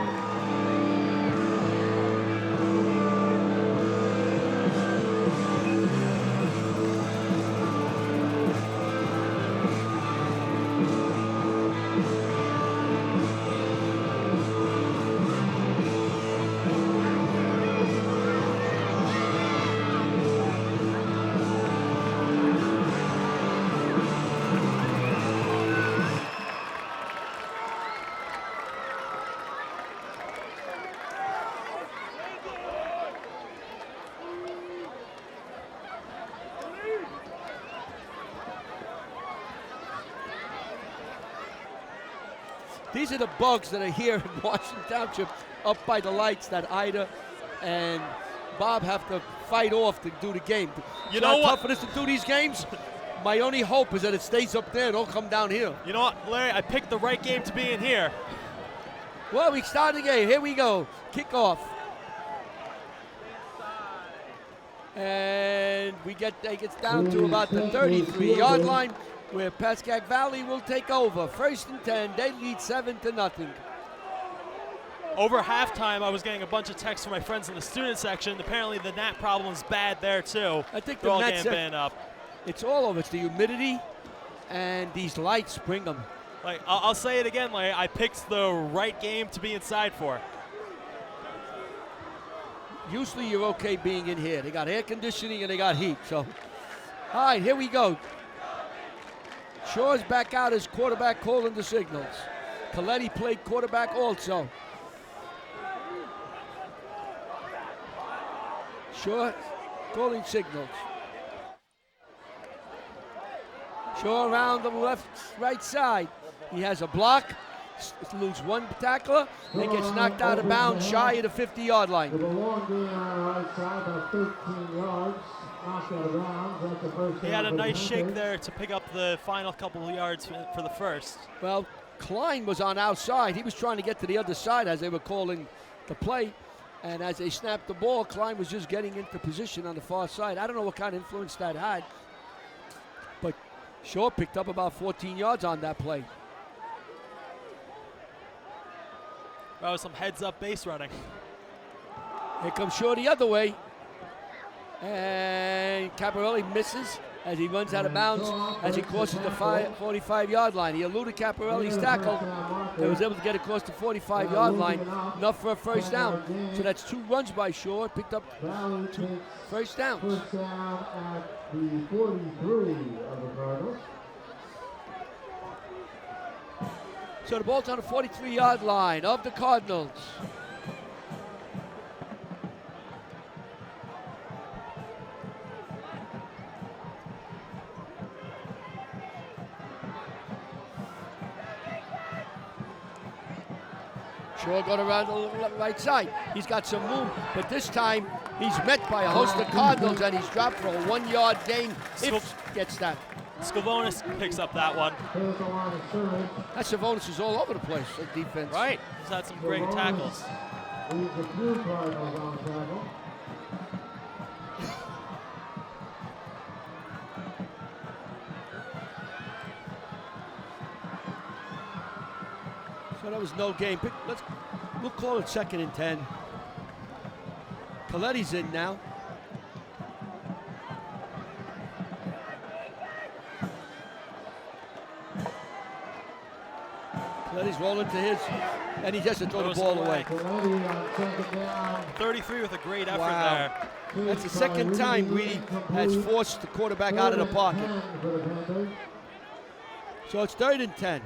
These are the bugs that are here in Washington Township up by the lights that Ida and Bob have to fight off to do the game. You know what? Tough it is to do these games? My only hope is that it stays up there, don't come down here. You know what, Larry? I picked the right game to be in here. Well, we start the game. Here we go. Kickoff. And it gets down to about the 33-yard line, where Pascack Valley will take over. 1st and 10. They lead 7-0. Over halftime, I was getting a bunch of texts from my friends in the student section. Apparently, the gnat problem is bad there too. I think they're the all gnat getting banned up. It's all over. It's the humidity, and these lights bring them. Like I'll say it again, Larry. I picked the right game to be inside for. Usually, you're okay being in here. They got air conditioning and they got heat. So, all right, here we go. Shaw's back out as quarterback, calling the signals. Coletti played quarterback also. Shaw calling signals. Shaw around the right side. He has a block, loses one tackler, and gets knocked out of bounds shy of the 50-yard line. The ball being on the right side by 13 yards. Knocked out of bounds. That's the first He down had a for the nice shake Panthers. there to pick up the final couple of yards for the first. Well, Klein was on outside. He was trying to get to the other side as they were calling the play. And as they snapped the ball, Klein was just getting into position on the far side. I don't know what kind of influence that had. But Shaw picked up about 14 yards on that play. That was some heads-up base running. Here comes Shaw the other way. And Caparelli misses as he runs out of bounds as he crosses the 45-yard line. He eluded Caparelli's tackle and was able to get across the 45-yard line, enough for a first down. So that's 2 runs by Shaw, picked up 2 first downs. First down at the 43 of the Cardinals. So the ball's on the 43-yard line of the Cardinals. Shaw going around the right side. He's got some room, but this time he's met by a host of Cardinals, and he's dropped for a 1-yard gain if he gets that. Scavonis picks up that one. Here's the line of scrimmage. That Savonis is all over the place on defense. Right. He's had some great tackles. Leads the 2 Cardinals on the tackle. So that was no game. We'll call it 2nd and 10. Coletti's in now. Coletti's rolling to his, and he has to throw the ball away. Coletti on 2nd down. 33 with a great effort Wow. there. That's the second time Reedy has forced the quarterback out of the pocket. 3rd and 10 for the Panthers. So it's 3rd and 10.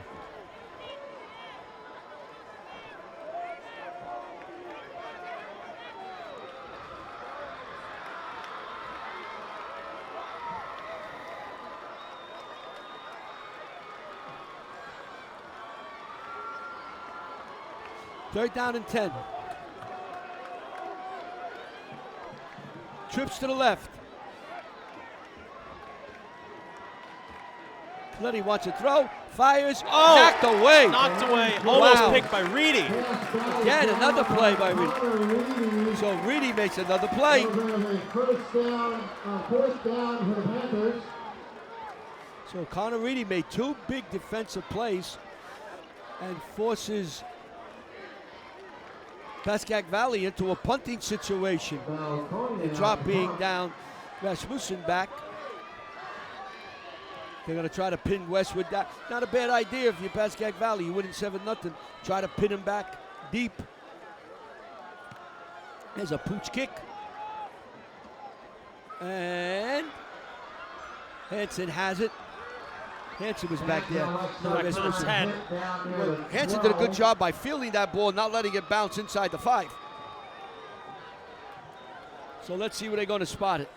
Third down and 10. Trips to the left. Liddy wants to throw, fires, Oh! knocked away. Knocked away, almost Wow. picked by Reedy. Again, another play by Reedy. So Reedy makes another play. Fourth down for the Panthers. So Connor Reedy made 2 big defensive plays and forces Pascack Valley into a punting situation. And dropping down Rasmussen back. They're going to try to pin Westwood down. Not a bad idea if you're Pascack Valley. You're winning 7-0. Try to pin him back deep. There's a pooch kick. And Hanson has it. Hanson was back there. Back to the 10. Hanson did a good job by fielding that ball, not letting it bounce inside the 5. So let's see where they're going to spot it.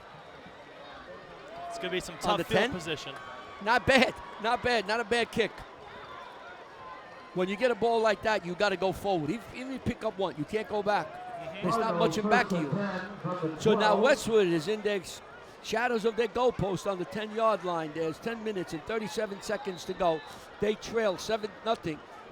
It's going to be some On tough the field 10? position. Not bad, not bad, not a bad kick. When you get a ball like that, you got to go forward. Even if you pick up one, you can't go back. There's not much in back of you. So now Westwood is in their shadows of their goalpost on the 10-yard line. There's 10 minutes and 37 seconds to go. They trail 7-0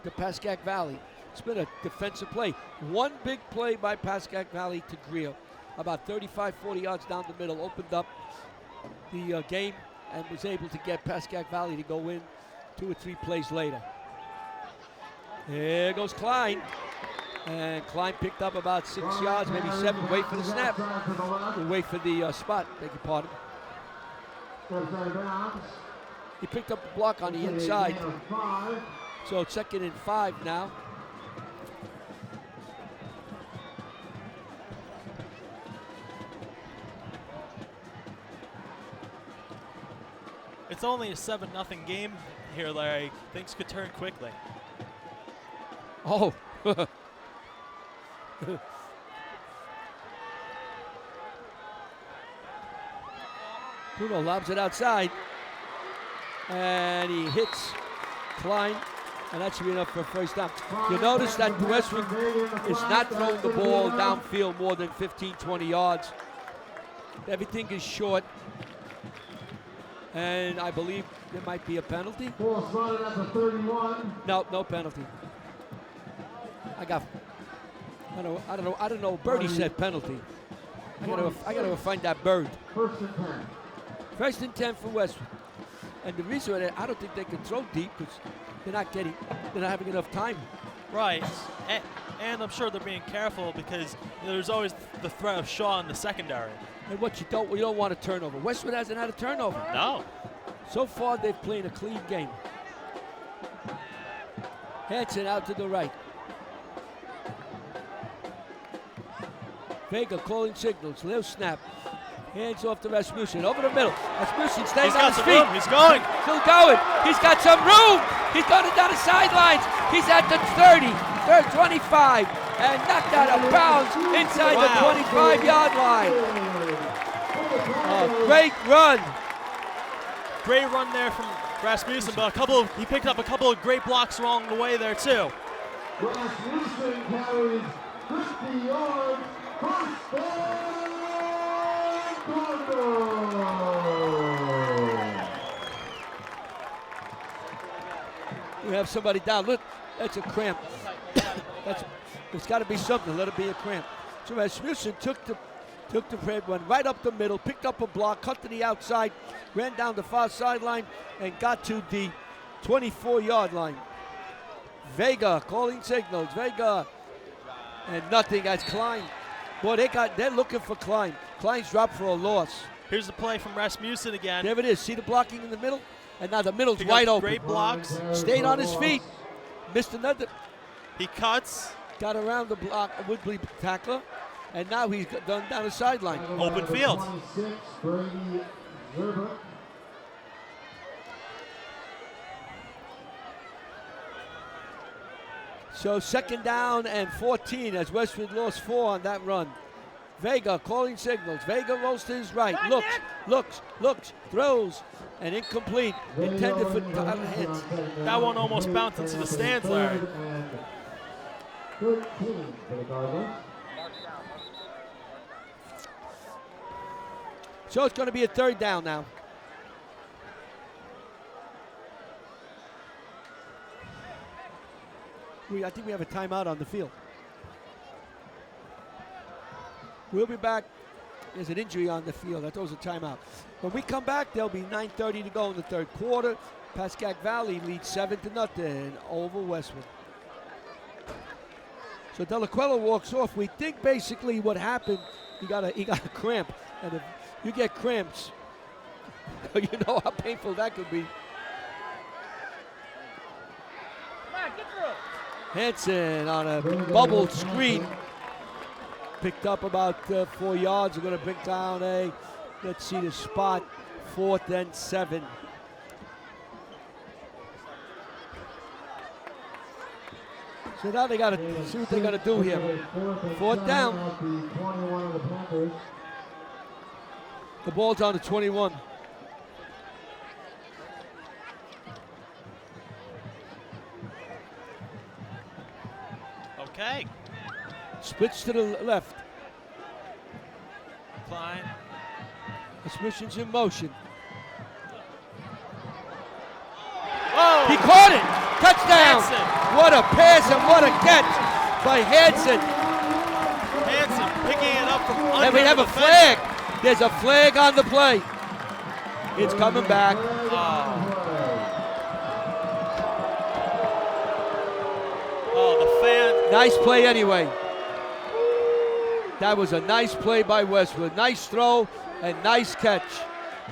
to Pascack Valley. It's been a defensive play. One big play by Pascack Valley to Greer. About 35, 40 yards down the middle, opened up the game and was able to get Pascack Valley to go in 2 or 3 plays later. There goes Klein. And Klein picked up about 6 yards, maybe 7. Wait for the snap. Wait for the spot, beg your pardon. He picked up the block on the inside. So it's 2nd and 5 now. It's only a 7-0 game here, Larry. Things could turn quickly. Oh. Bruno lobs it outside. And he hits Klein. And that should be enough for a first down. You notice that Westwood is not throwing the ball downfield more than 15, 20 yards. Everything is short. And I believe there might be a penalty. Ball spotted at the 31. No, no penalty. I don't know. Birdie said penalty. I gotta find that bird. First and 10. First and 10 for Westwood. And the reason why I don't think they can throw deep because they're not having enough time. Right. And I'm sure they're being careful because there's always the threat of Shaw in the secondary. And what you don't want a turnover. Westwood hasn't had a turnover. No. So far they've played a clean game. Hanson out to the right. Vega calling signals. Little snap. Hands off to Rasmussen. Over the middle. Rasmussen stays on his feet. Room. He's going. Still going. He's got some room. He's going down the sidelines. He's at the 30, 25, and knocked out of bounds inside the 25-yard line. Great run. Great run there from Rasmussen, but he picked up a couple of great blocks along the way there too. Rasmussen carries 50 yards. First down, We have somebody down. Look, that's a cramp. It's got to be something. Let it be a cramp. So Rasmussen took the red one right up the middle, picked up a block, cut to the outside, ran down the far sideline, and got to the 24-yard line. Vega calling signals. Vega, and nothing as Klein. Boy, they're looking for Klein. Klein's dropped for a loss. Here's the play from Rasmussen again. There it is. See the blocking in the middle? And now the middle's wide open. Great blocks. Stayed on his feet. Missed another. He cuts. Got around the block, a Woodley tackler. And now he's done down the sideline. Open field. 26, Brady Zerba. So 2nd down and 14 as Westwood lost 4 on that run. Vega calling signals. Vega rolls to his right. Looks, throws, and incomplete. Intended for Tyler Hanson. That one almost bounced into the stands, Larry. 13 for the Cardinals. So it's going to be a 3rd down now. I think we have a timeout on the field. We'll be back. There's an injury on the field. That was a timeout. When we come back, there'll be 9:30 to go in the third quarter. Pascack Valley leads 7-0 over Westwood. So Delaquella walks off. We think basically what happened, he got a cramp. And if you get cramps, you know how painful that could be. Hanson on a bubbled screen. Picked up about 4 yards. We're going to bring down let's see the spot, 4th and 7. So now they got to see what they're going to do here. 4th down. The ball's on the 21. Okay. Splits to the left. Klein. Transmission's in motion. Whoa! He caught it! Touchdown! Hanson. What a pass and what a catch by Hanson. Hanson picking it up from under. And we have the a flag. There's a flag on the play. It's coming back. Oh, the fan. Nice play anyway. That was a nice play by Westwood. Nice throw and nice catch.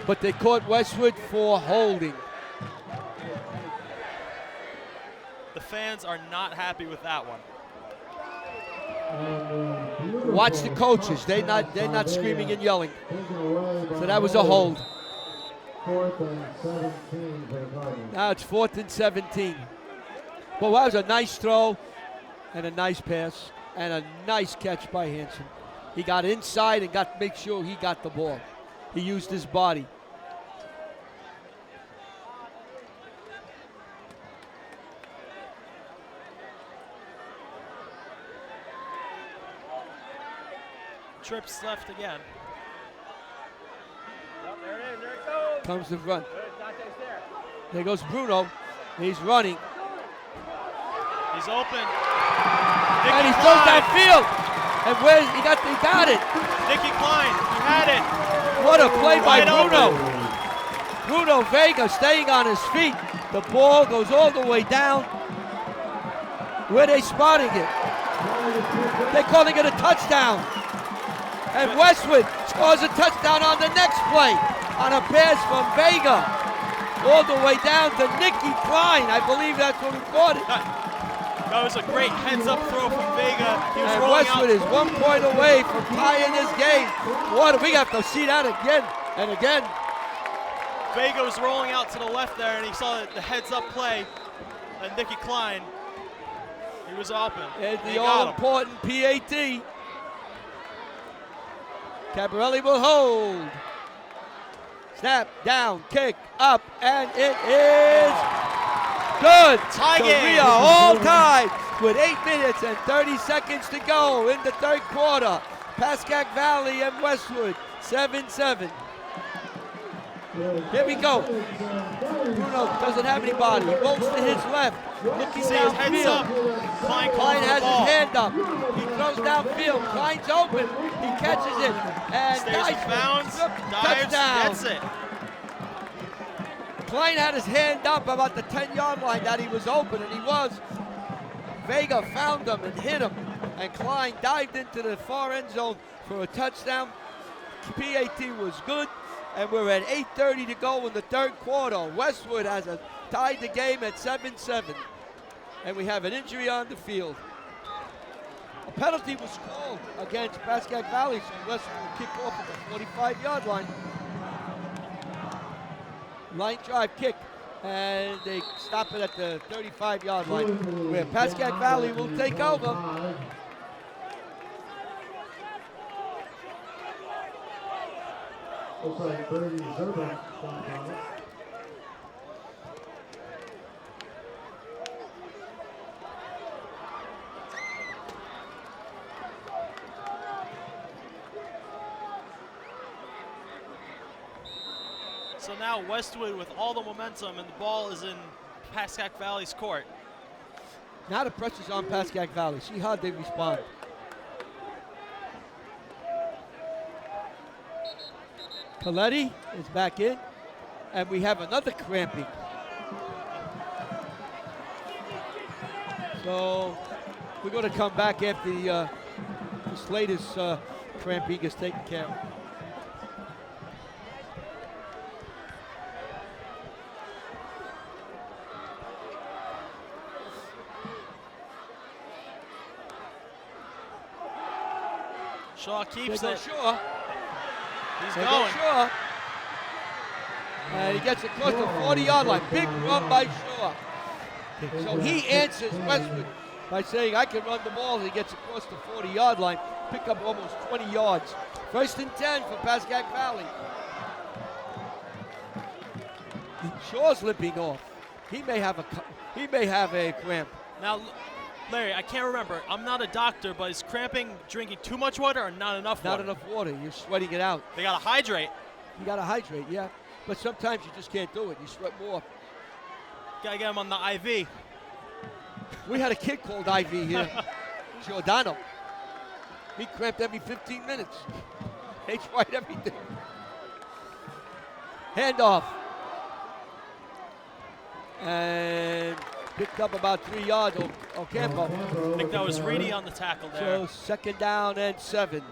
But they caught Westwood for holding. The fans are not happy with that one. Watch the coaches. They're not screaming and yelling. So that was a hold. 4th and 17 for the Cardinals. Now it's 4th and 17. Well, that was a nice throw and a nice pass and a nice catch by Hanson. He got inside and make sure he got the ball. He used his body. Trips left again. Comes the front. There goes Bruno. He's running. He's open. And he throws downfield. And he got it. Nicky Klein, he had it. What a play by Wide Bruno. open. Bruno Vega staying on his feet. The ball goes all the way down. Where they spotting it? They're calling it a touchdown. And Westwood scores a touchdown on the next play on a pass from Vega all the way down to Nicky Klein. I believe that's what he caught it. That was a great heads-up throw from Vega. He was And rolling Westwood out. is 1 point away from tying this game. We have to see that again and again. Vega was rolling out to the left there, and he saw the heads-up play. And Nicky Klein, he was open. And He the got him. all-important PAT. Caparelli will hold. Snap, down, kick, up, and it is good. Tie So game. we are all tied with 8 minutes and 30 seconds to go in the third quarter. Pascack Valley and Westwood, 7-7. Here we go. Bruno doesn't have anybody. He rolls to his left. Looking See his heads up. downfield. Klein Klein calls has the ball. his hand up. He throws downfield. Klein's open. He catches it. And Stays in bounds. Dives, touchdown. gets it. Klein had his hand up about the 10-yard line that he was open, and he was. Vega found him and hit him. And Klein dived into the far end zone for a touchdown. PAT was good. And we're at 8:30 to go in the third quarter. Westwood has tied the game at 7-7. And we have an injury on the field. A penalty was called against Pascack Valley, so Westwood will kick off at the 45-yard line. Line drive kick, and they stop it at the 35-yard line, where Pascack Valley will take over. Looks like Brady Zerbeck. So now Westwood with all the momentum, and the ball is in Pascack Valley's court. Now the pressure's on Pascack Valley. See how they respond. Coletti is back in, and we have another cramping. So we're going to come back after this latest cramping is taken care of. Shaw keeps it. Shaw. He's They going. Shaw. And he gets across the 40-yard line. Big run by Shaw. So he answers Westwood by saying, I can run the ball. He gets across the 40-yard line, pick up almost 20 yards. 1st and 10 for Pascack Valley. Shaw's limping off. He may have a cramp. Now, Larry, I can't remember. I'm not a doctor, but is cramping drinking too much water or not enough water? Not enough water. You're sweating it out. They got to hydrate. You got to hydrate, yeah. But sometimes you just can't do it. You sweat more. Got to get him on the IV. We had a kid called IV here, Giordano. He cramped every 15 minutes. He tried everything. Handoff. And picked up about 3 yards, Ocampo. I think that was Reedy on the tackle there. So 2nd down and 7.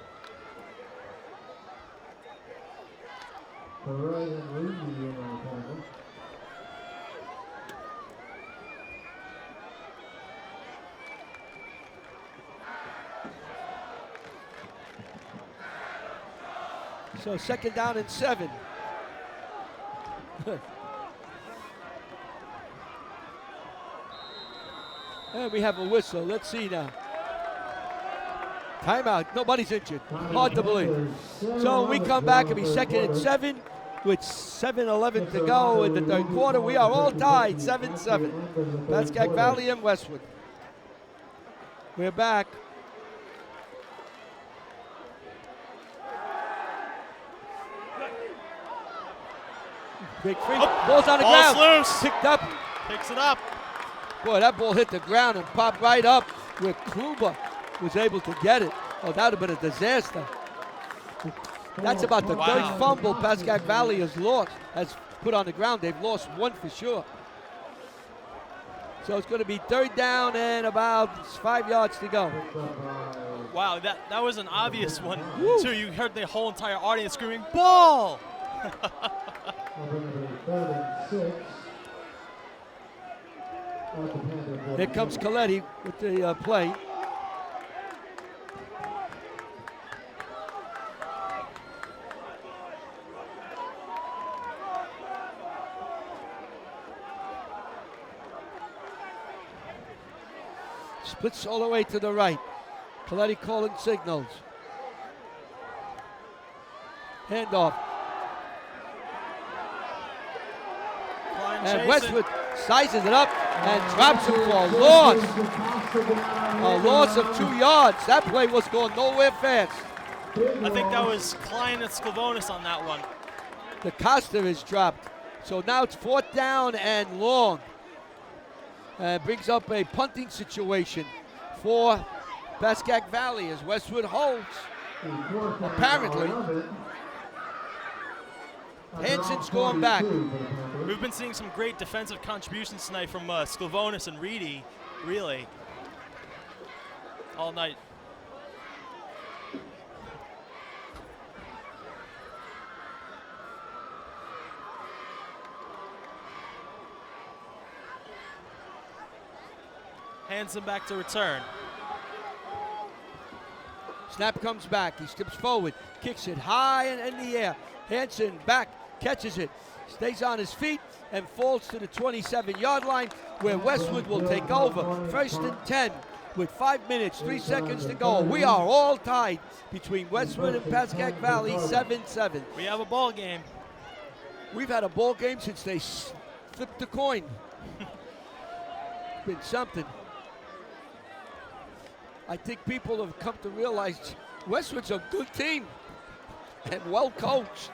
So 2nd down and 7. And we have a whistle. Let's see now. Timeout. Nobody's injured. Hard to believe. So we come back and be 2nd and 7 with 7:11 to go in the 3rd quarter. We are all tied, 7-7. Pascack Valley and Westwood. We're back. Big free. Ball's on the Ball's ground. loose. Picked up. Picks it up. Boy, that ball hit the ground and popped right up where Kluber was able to get it. Oh, that would have been a disaster. That's about the Wow. 3rd fumble Pascack Valley has put on the ground. They've lost one for sure. So it's going to be 3rd down and about 5 yards to go. Wow, that was an obvious one, Woo. too. You heard the whole entire audience screaming, ball! Here comes Coletti with the play. Splits all the way to the right. Coletti calling signals. Handoff. And Westwood sizes it up and drops it for a loss. A loss of 2 yards. That play was going nowhere fast. I think that was Klein and Sclavonis on that one. The Costa is dropped. So now it's 4th down and long. Brings up a punting situation for Pascack Valley as Westwood holds. Apparently. Hanson's going back. We've been seeing some great defensive contributions tonight from Sclavonis and Reedy, really, all night. Hanson back to return. Snap comes back. He steps forward, kicks it high and in the air. Hanson back, catches it, stays on his feet, and falls to the 27-yard line where Westwood will take over. 1st and 10 with 5 minutes, 3 seconds to go. We are all tied between Westwood and Pascack Valley, 7-7. We have a ball game. We've had a ball game since they flipped the coin. Been something. I think people have come to realize Westwood's a good team and well coached.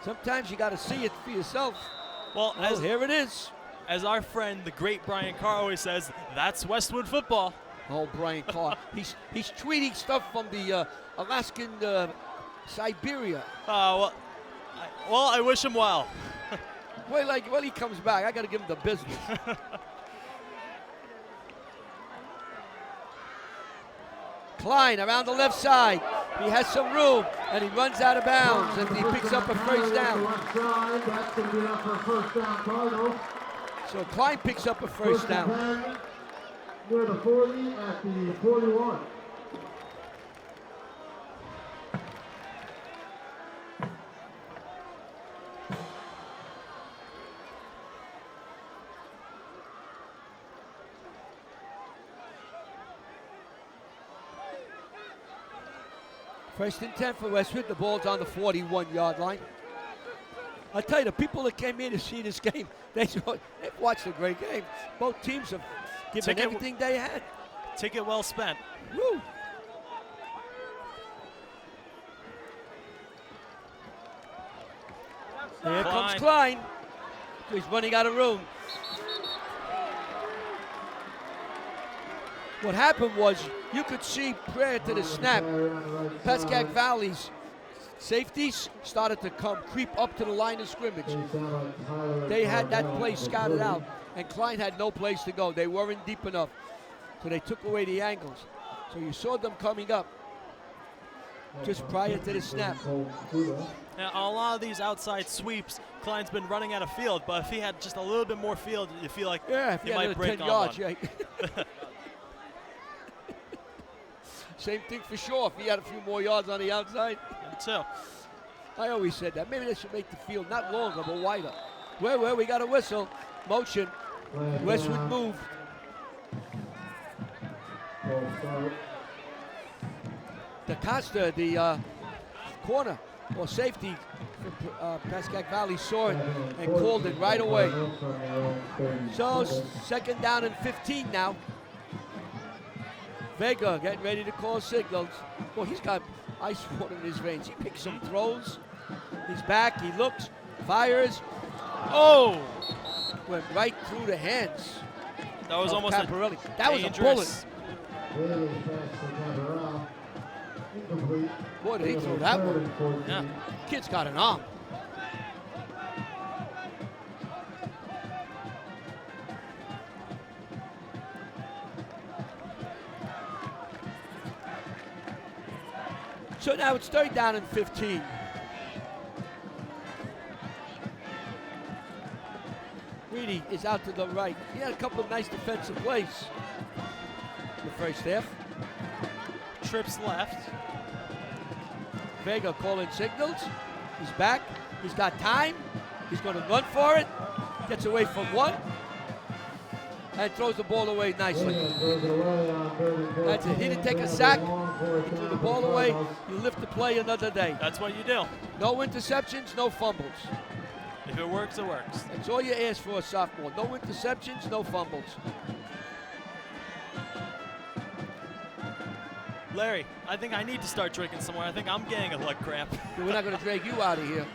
Sometimes you got to see it for yourself. Well, Here it is. as our friend, the great Brian Carr, always says, that's Westwood football. Oh, Brian Carr. he's tweeting stuff from the Alaskan Siberia. Well, I wish him well. When he comes back, I got to give him the business. Klein around the left side. He has some room, and he runs out of bounds, and he picks up a first down. That's going to be enough for a first down, Cardinals. So Klein picks up a first down. Near the 40 at the 41. First and 10 for Westwood. The ball's on the 41-yard line. I tell you, the people that came in to see this game, they've watched a great game. Both teams have given everything they had. Ticket well spent. Woo! Here comes Klein. He's running out of room. What happened was, you could see prior to the snap, Pascack Valley's safeties started to creep up to the line of scrimmage. They had that place scouted out, and Klein had no place to go. They weren't deep enough, so they took away the angles. So you saw them coming up just prior to the snap. Now, on a lot of these outside sweeps, Klein's been running out of field, but if he had just a little bit more field, you feel like if he might break 10 on yards, one. yeah. Same thing for Shaw. If he had a few more yards on the outside. Me too. I always said that. Maybe they should make the field not longer, but wider. Where we got a whistle. Motion. Westwood moved. DaCosta, the corner or safety for Pascack Valley, saw it and called it right away. So second down and 15 now. Vega getting ready to call signals. Well, he's got ice water in his veins. He picks some throws. He's back. He looks, fires. Oh! Went right through the hands. That was almost Caparelli. That was a bullet. Boy, did he throw that one. Yeah. Kid's got an arm. So now it's third down and 15. Reedy is out to the right. He had a couple of nice defensive plays in the first half. Trips left. Vega calling signals. He's back. He's got time. He's going to run for it. Gets away from one. And throws the ball away nicely. That's it. He didn't take a sack. He threw the ball away. You lift the play another day. That's what you do. No interceptions, no fumbles. If it works, it works. That's all you ask for a sophomore. No interceptions, no fumbles. Larry, I think I need to start drinking somewhere. I think I'm getting a leg cramp. We're not going to drag you out of here.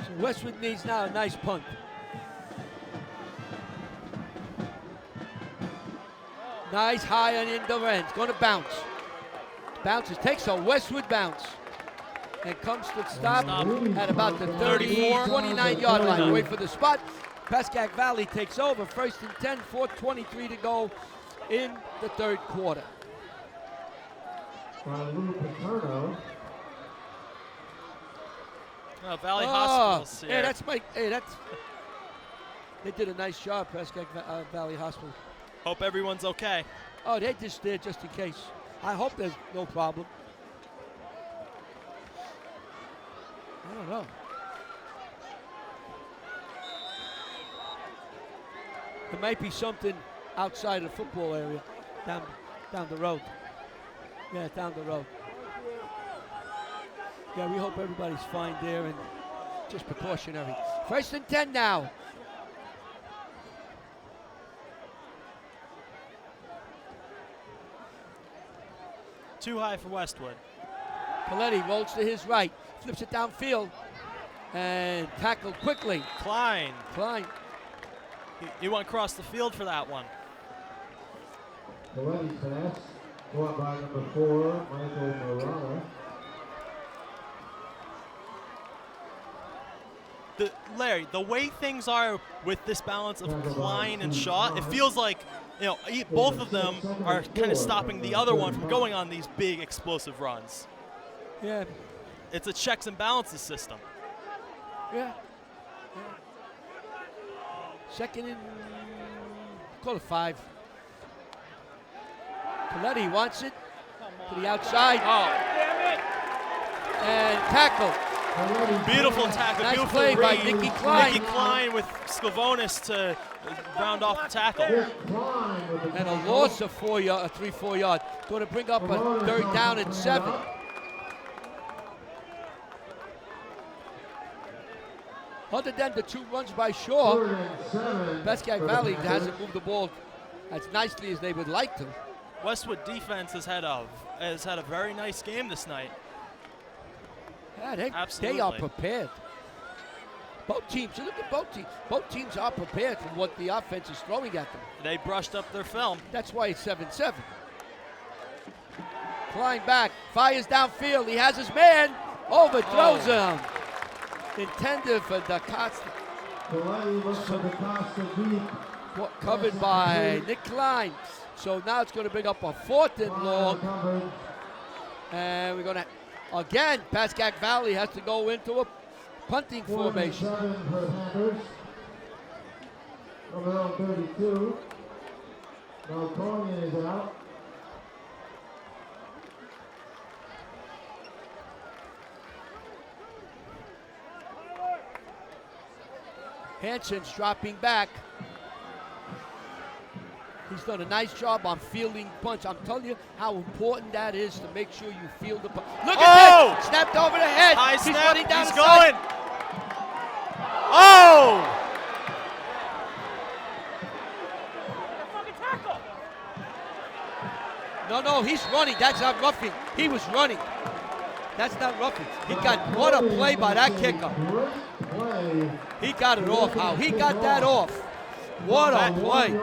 So Westwood needs now a nice punt. Nice high on the end end. Going to bounce. Bounces, takes a Westwood bounce. And comes to stop at about the 29-yard line. Away for the spot. Pascack Valley takes over. First and 10, 4:23 to go in the third quarter. Valley Hospital's here. Hey, that's my. Hey, that's. They did a nice job, Pascack Valley Hospital. Hope everyone's okay. Oh, they just did just in case. I hope there's no problem. I don't know. There might be something outside of the football area, down the road. Yeah, down the road. Yeah, we hope everybody's fine there and just precautionary. First and 10 now. Too high for Westwood. Coletti rolls to his right, flips it downfield, and tackled quickly. Klein. He went across the field for that one. Coletti's pass, caught by number 4, Michael Morana. Larry, the way things are with this balance of Klein and Shaw, it feels like both of them are kind of stopping the other one from going on these big explosive runs. Yeah. It's a checks and balances system. Yeah. Second and call it 5. Coletti wants it to the outside. And tackle. Beautiful tackle. Nice beautiful play by read. Nicky Klein. Nicky Klein with Skavonis to round off the tackle. And a loss of 4 yard, 3-4 yard. Going to bring up a 3rd down and 7. Other than the 2 runs by Shaw, Pascack Valley hasn't moved the ball as nicely as they would like to. Westwood defense has had a very nice game this night. Yeah, they Absolutely. are prepared. Both teams, look at both teams. Both teams are prepared for what the offense is throwing at them. They brushed up their film. That's why it's 7-7. Klein back, fires downfield. He has his man, overthrows him. Intended for DaCosta. Covered by Nick Klein. So now it's going to bring up a 4th and long. And we're going to, again, Pascack Valley has to go into a punting formation. Number 32. Meltonian is out. Hanson's dropping back. He's done a nice job on fielding punts. I'm telling you how important that is to make sure you field the punch. Look at that! Snapped over the head. High He's snap. running down He's the going. side. Oh! No, he's running. That's not roughing. He was running. That's not roughing. He got, what a play by that kicker. He got it off. How he got that off. What a play.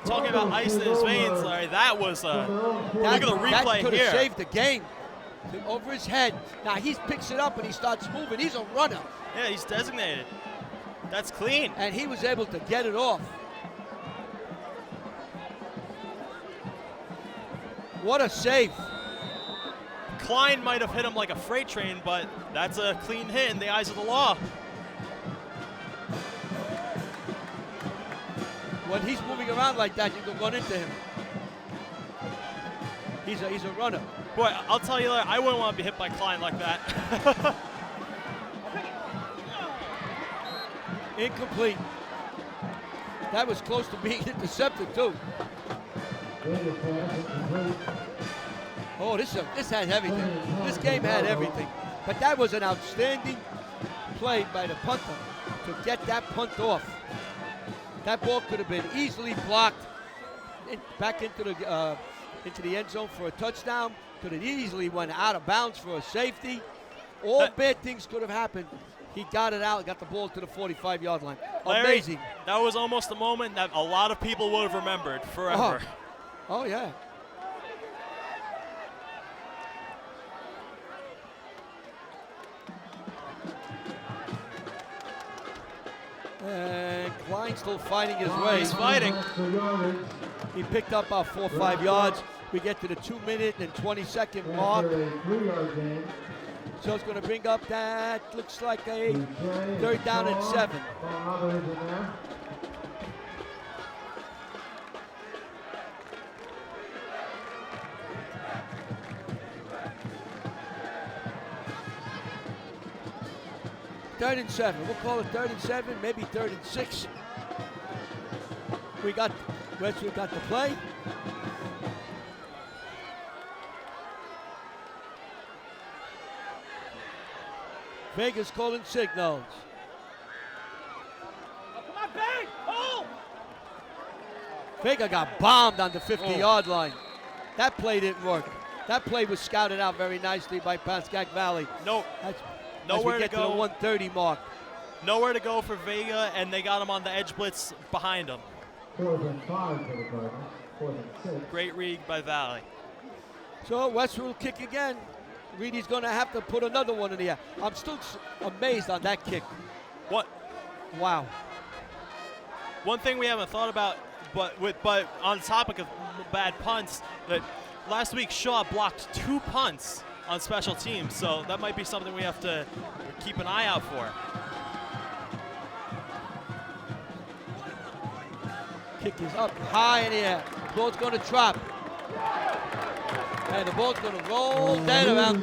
Talking about ice in his veins, Larry, that was look at the replay that could here. have saved the game. Over his head. Now he picks it up and he starts moving. He's a runner. Yeah, he's designated. That's clean. And he was able to get it off. What a save. Klein might have hit him like a freight train, but that's a clean hit in the eyes of the law. When he's moving around like that, you can run into him. He's a runner. Boy, I'll tell you, Larry, I wouldn't want to be hit by Klein like that. Incomplete. That was close to being intercepted too. Oh, this had everything. This game had everything. But that was an outstanding play by the punter to get that punt off. That ball could have been easily blocked back into the end zone for a touchdown. Could have easily went out of bounds for a safety. All bad things could have happened. He got it out, got the ball to the 45-yard line. Larry, amazing. That was almost a moment that a lot of people would have remembered forever. Oh yeah. And Klein still fighting his way. He's fighting. He picked up about 4 or 5 yards. We get to the 2-minute and 20-second mark. So it's going to bring up that looks like a 3rd down and 7. Third and 7. We'll call it 3rd and 7, maybe 3rd and 6. Westwood got the play. Vega's calling signals. Come on, bang! Oh! Vega got bombed on the 50-yard line. That play didn't work. That play was scouted out very nicely by Pascack Valley. No, As nowhere we get to go. to the 130 mark. Nowhere to go for Vega, and they got him on the edge blitz behind him. 4th and 5 for the Cardinals. 4th and 6. Great read by Valley. So Westwood will kick again. Reedy's going to have to put another one in the air. I'm still amazed on that kick. What? Wow. One thing we haven't thought about, but on the topic of bad punts, that last week Shaw blocked 2 punts on special teams, so that might be something we have to keep an eye out for. Kick is up high in the air. Ball's going to drop. And the ball's going to roll dead around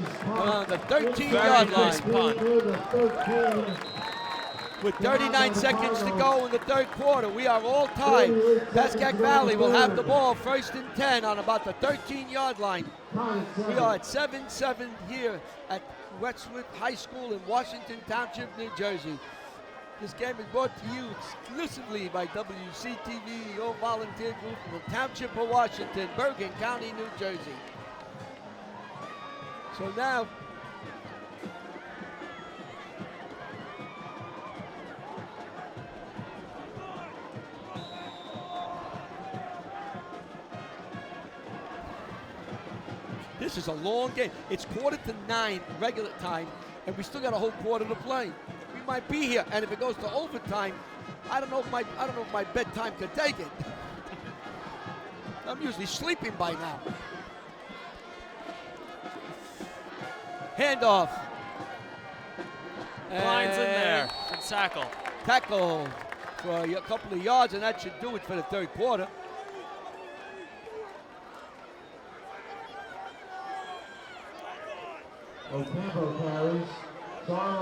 the 13-yard close line. punt. With 39 seconds to go in the third quarter, we are all tied. Pascack Valley will have the ball 1st and 10 on about the 13-yard line. We are at 7-7 here at Westwood High School in Washington Township, New Jersey. This game is brought to you exclusively by WCTV, the all-volunteer group from the Township of Washington, Bergen County, New Jersey. So now, this is a long game. It's 8:45 regular time, and we still got a whole quarter to play. We might be here, and if it goes to overtime, I don't know if my bedtime could take it. I'm usually sleeping by now. Handoff. Line's in there for tackle. Tackle for a couple of yards, and that should do it for the third quarter. Ocampo carries.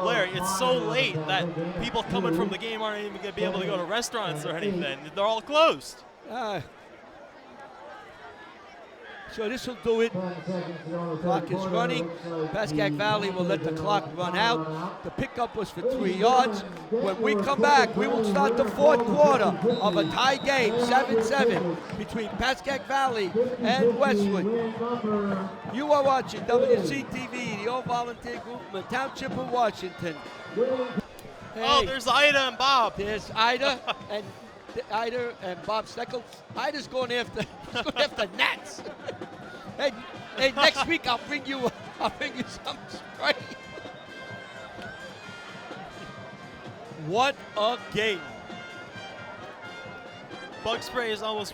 Larry, it's so late that people coming from the game aren't even going to be able to go to restaurants or anything. They're all closed. So this will do it. Clock is running. Pascack Valley will let the clock run out. The pickup was for 3 yards. When we come back, we will start the fourth quarter of a tie game, 7-7, between Pascack Valley and Westwood. You are watching WCTV, the all-volunteer group from the Township of Washington. Oh, there's Ida and Bob. There's Ida and Bob Steckel. Ida's going after gnats. hey, next week I'll bring you some spray. What a game! Bug spray is always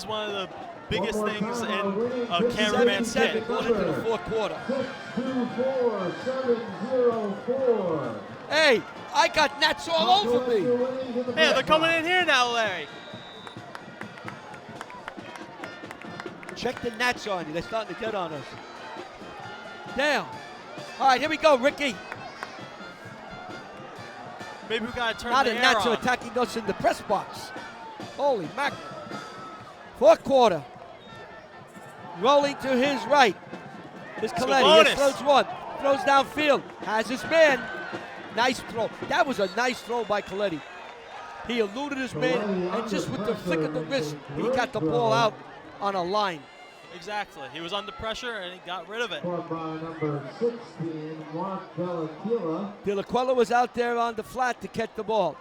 one of the biggest things in a cameraman's 7-7 kit. going into the fourth quarter. 624, 704. Hey, I got gnats all over me. Hey, they're coming in here now, Larry. Check the gnats on you. They're starting to get on us. Down. All right, here we go, Ricky. Maybe we got to turn Now the the air gnats are on. attacking us in the press box. Holy mackerel. Fourth quarter. Rolling to his right is Coletti. He throws one. Throws downfield. Has his man. Nice throw. That was a nice throw by Coletti. He eluded his man, and just with the flick of the wrist, he got the ball out on a line. Exactly. He was under pressure, and he got rid of it. Caught by number 16, Mark Delaquila. Delaquila was out there on the flat to catch the ball.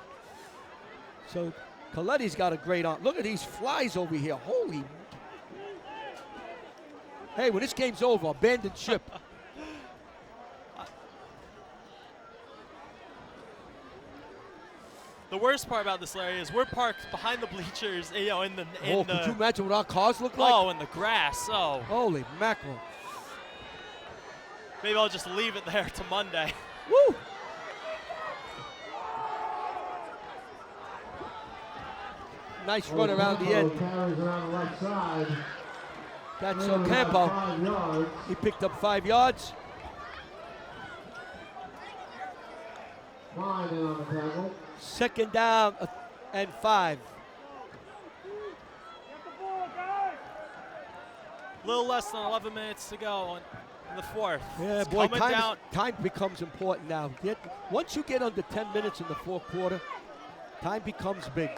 So Coletti's got a great arm. Look at these flies over here. Holy. Hey, when this game's over, abandon ship. The worst part about this, Larry, is we're parked behind the bleachers, in the Could you imagine what our cars look like? Oh, in the grass. Oh, Holy mackerel. maybe I'll just leave it there to Monday. Woo! Nice run around the end. Carries around the left side. That's About Ocampo. 5 yards. He picked up 5 yards. Fine in on the tackle. Second down and 5. A little less than 11 minutes to go in the fourth. Yeah, It's boy, coming down. time becomes important now. Once you get under 10 minutes in the fourth quarter, time becomes big.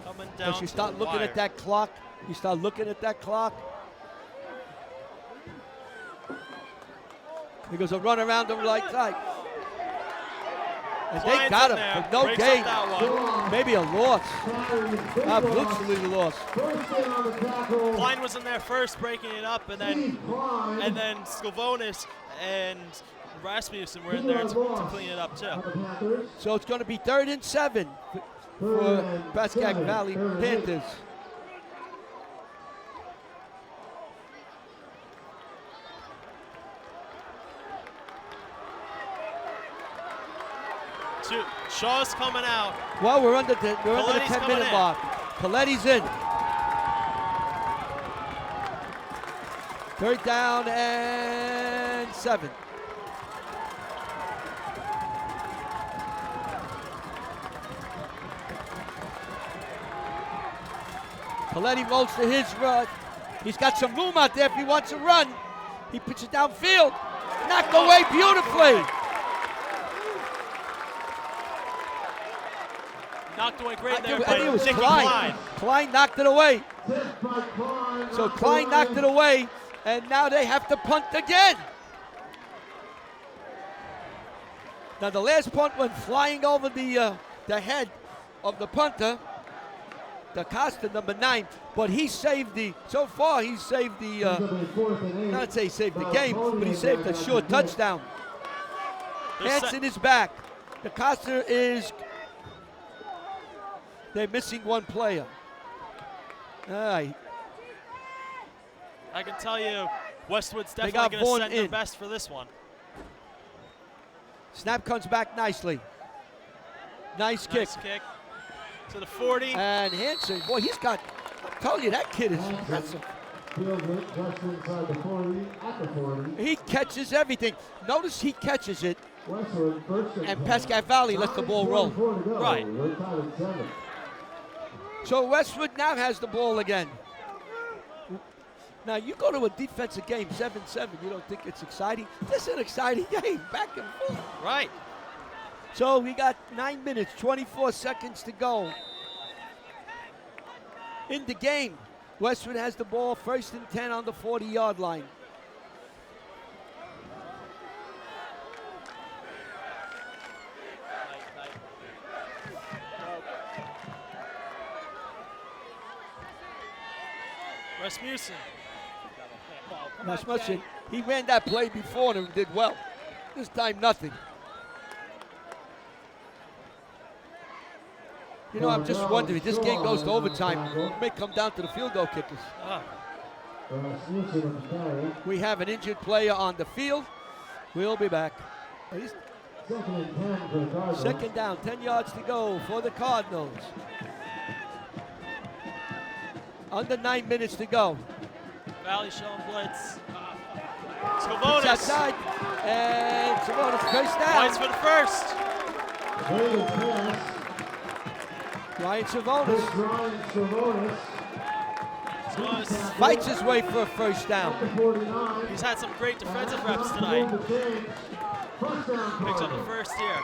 Coming down. Because you start to the looking at wire. that clock. You start looking at that clock. He goes a run around the right side. And they Klein's got in him there, for no breaks up gain. that one. Maybe a loss. Looks to be a loss. Klein was in there first, breaking it up, and then Skavonis and Rasmussen were in there to clean it up too. So it's going to be 3rd and 7 for Pascack Valley Panthers. Shaw's coming out. Well, we're under the Coletti's 10-minute in. mark. Coletti's in. 3rd down and 7. Coletti rolls to his run. He's got some room out there if he wants to run. He puts it downfield. Knocked away beautifully. Knocked away great there I think it by was Nicky Klein. Klein knocked it away. So Klein knocked it away, and now they have to punt again. Now the last punt went flying over the head of the punter, DaCosta, number 9, but he saved so far he saved not say he saved the game, but he saved a short touchdown. Hanson is back. DaCosta they're missing one player. All right. I can tell you, Westwood's They definitely got going to Vaughn send their in. best for this one. Snap comes back nicely. Nice kick. Nice kick to the 40. And Hanson, boy, he's got, I told you, that kid is impressive. He catches everything. Notice he catches it, and Pascack Valley lets the ball roll. Right. So Westwood now has the ball again. Now, you go to a defensive game, 7-7, you don't think it's exciting? This is an exciting game, back and forth. Right. So we got 9 minutes, 24 seconds to go in the game. Westwood has the ball, 1st and 10 on the 40-yard line. Rasmussen, he ran that play before and did well. This time, nothing. You know, I'm just wondering, if this game goes to overtime, it may come down to the field goal kickers. We have an injured player on the field. We'll be back. 2nd down, 10 yards to go for the Cardinals. Under 9 minutes to go. Valley showing blitz. It's outside, and Savonis 1st down. Points for the first. Ryan Savonis fights his way for a 1st down. He's had some great defensive reps tonight. Picks up the first here.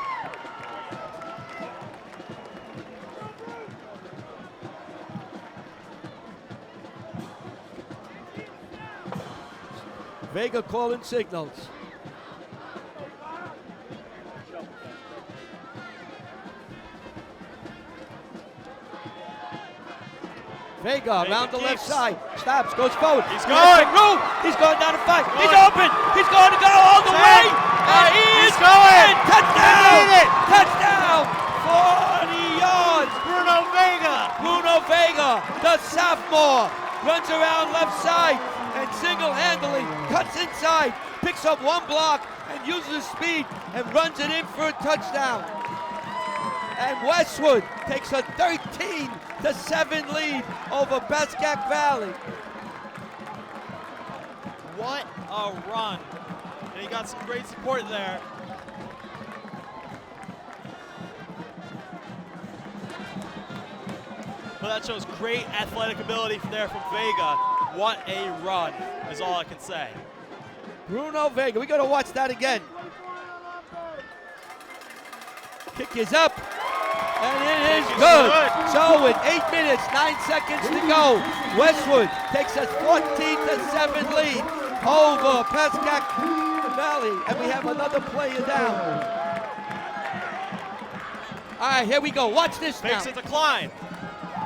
Vega calling signals. Vega around the left side. Stops, goes forward. He's going. He's going down the 5. He's open. He's going to go all the way. He's going. Touchdown. Touchdown. 40 yards. Bruno Vega, the sophomore, runs around left side and single-handedly cuts inside, picks up one block and uses speed and runs it in for a touchdown. And Westwood takes a 13-7 lead over Pascack Valley. What a run. And he got some great support there. Well, that shows great athletic ability there from Vega. What a run is all I can say. Bruno Vega, we got to watch that again. Kick is up, and it is good. So with 8 minutes, 9 seconds to go, Westwood takes a 14-7 lead over Pascack Valley, and we have another player down. All right, here we go. Watch this now. Makes it to Klein.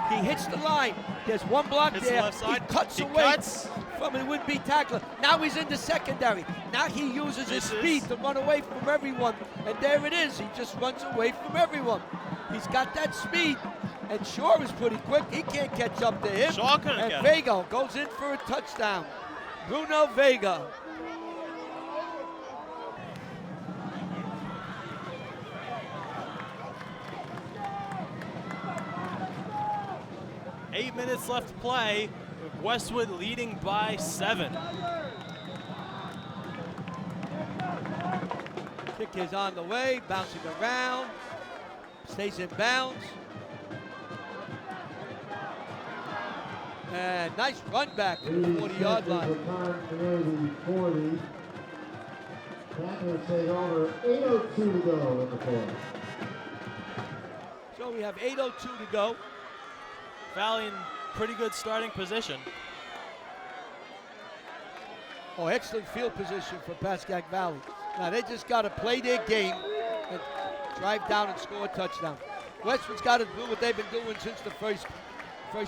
He hits the line. There's one block Hits there. the left side. He cuts He away cuts. from a would-be tackler. Now he's in the secondary. Now he uses his speed to run away from everyone. And there it is. He just runs away from everyone. He's got that speed. And Shaw is pretty quick. He can't catch up to him. Shaw couldn't and get him. Vega goes in for a touchdown. Bruno Vega. Eight minutes left to play. Westwood leading by 7. Kick is on the way, bouncing around, stays in bounds. And nice run back to the 40-yard line. Panthers take over, 8:02 to go in the fourth. So we have 8:02 to go. Valley in pretty good starting position. Oh, excellent field position for Pascack Valley. Now they just got to play their game and drive down and score a touchdown. Westwood's got to do what they've been doing since the first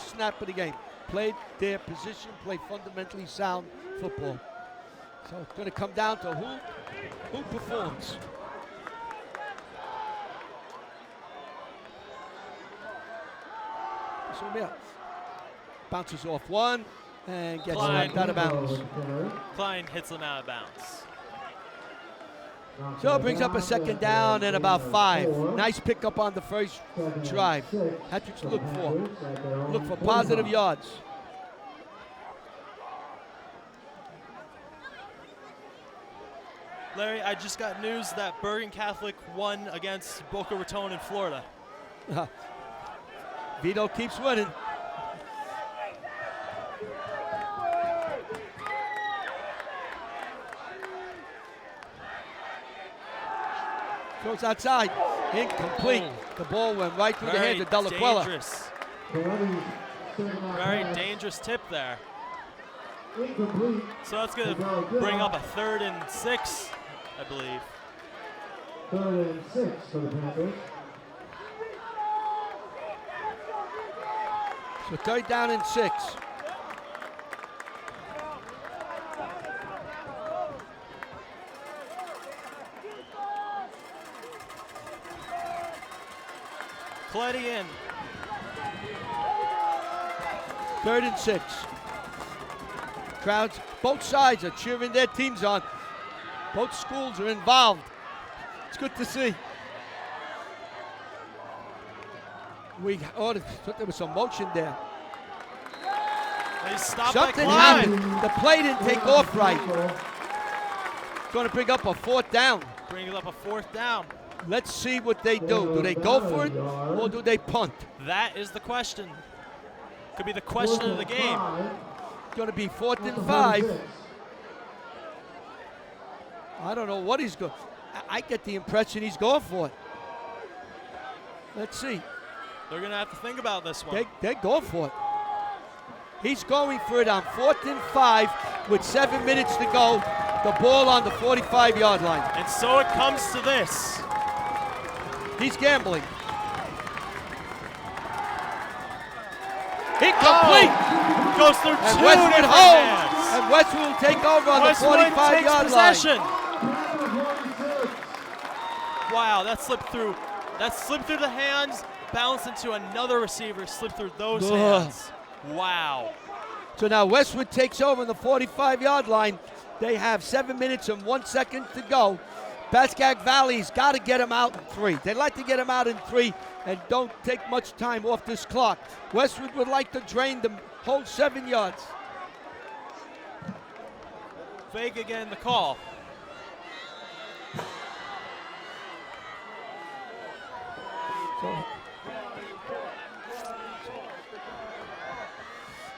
snap of the game. Play their position, play fundamentally sound football. So it's going to come down to who performs. So yeah, bounces off one and gets knocked out of bounds. Klein hits them out of bounds. So it brings up a second down and about 5. Nice pickup on the first drive. That's what you look for. Look for positive yards. Larry, I just got news that Bergen Catholic won against Boca Raton in Florida. Vito keeps winning. Goes outside. Incomplete. The ball went right through the hands of Della Quella. Dangerous. Very dangerous tip there. So that's going to bring up a 3rd and 6, I believe. 3rd and 6 for the Panthers. So 3rd down and 6. Cleddy in. 3rd and 6. Crowds, both sides are cheering their teams on. Both schools are involved. It's good to see. There was some motion there. They stopped Something that Klein. happened. The play didn't take off right. It's going to bring up a 4th down. Bringing up a 4th down. Let's see what they do. Do they go for it or do they punt? That is the question. Could be the question of the game. It's going to be 4th and 5. I don't know what he's going. I get the impression he's going for it. Let's see. They're going to have to think about this one. They're going for it. He's going for it on 4th and 5 with 7 minutes to go. The ball on the 45-yard line. And so it comes to this. He's gambling. Incomplete. Goes through And two Westwood different holds. hands. And Westwood will take over on Westwood the takes 45-yard possession. line. Wow, that slipped through. That slipped through the hands, bounced into another receiver, slipped through those hands. Wow. So now Westwood takes over on the 45-yard line. They have 7 minutes and 1 second to go. Pascack Valley's got to get him out in 3. They like to get him out in 3 and don't take much time off this clock. Westwood would like to drain them, hold 7 yards. Vega getting the call.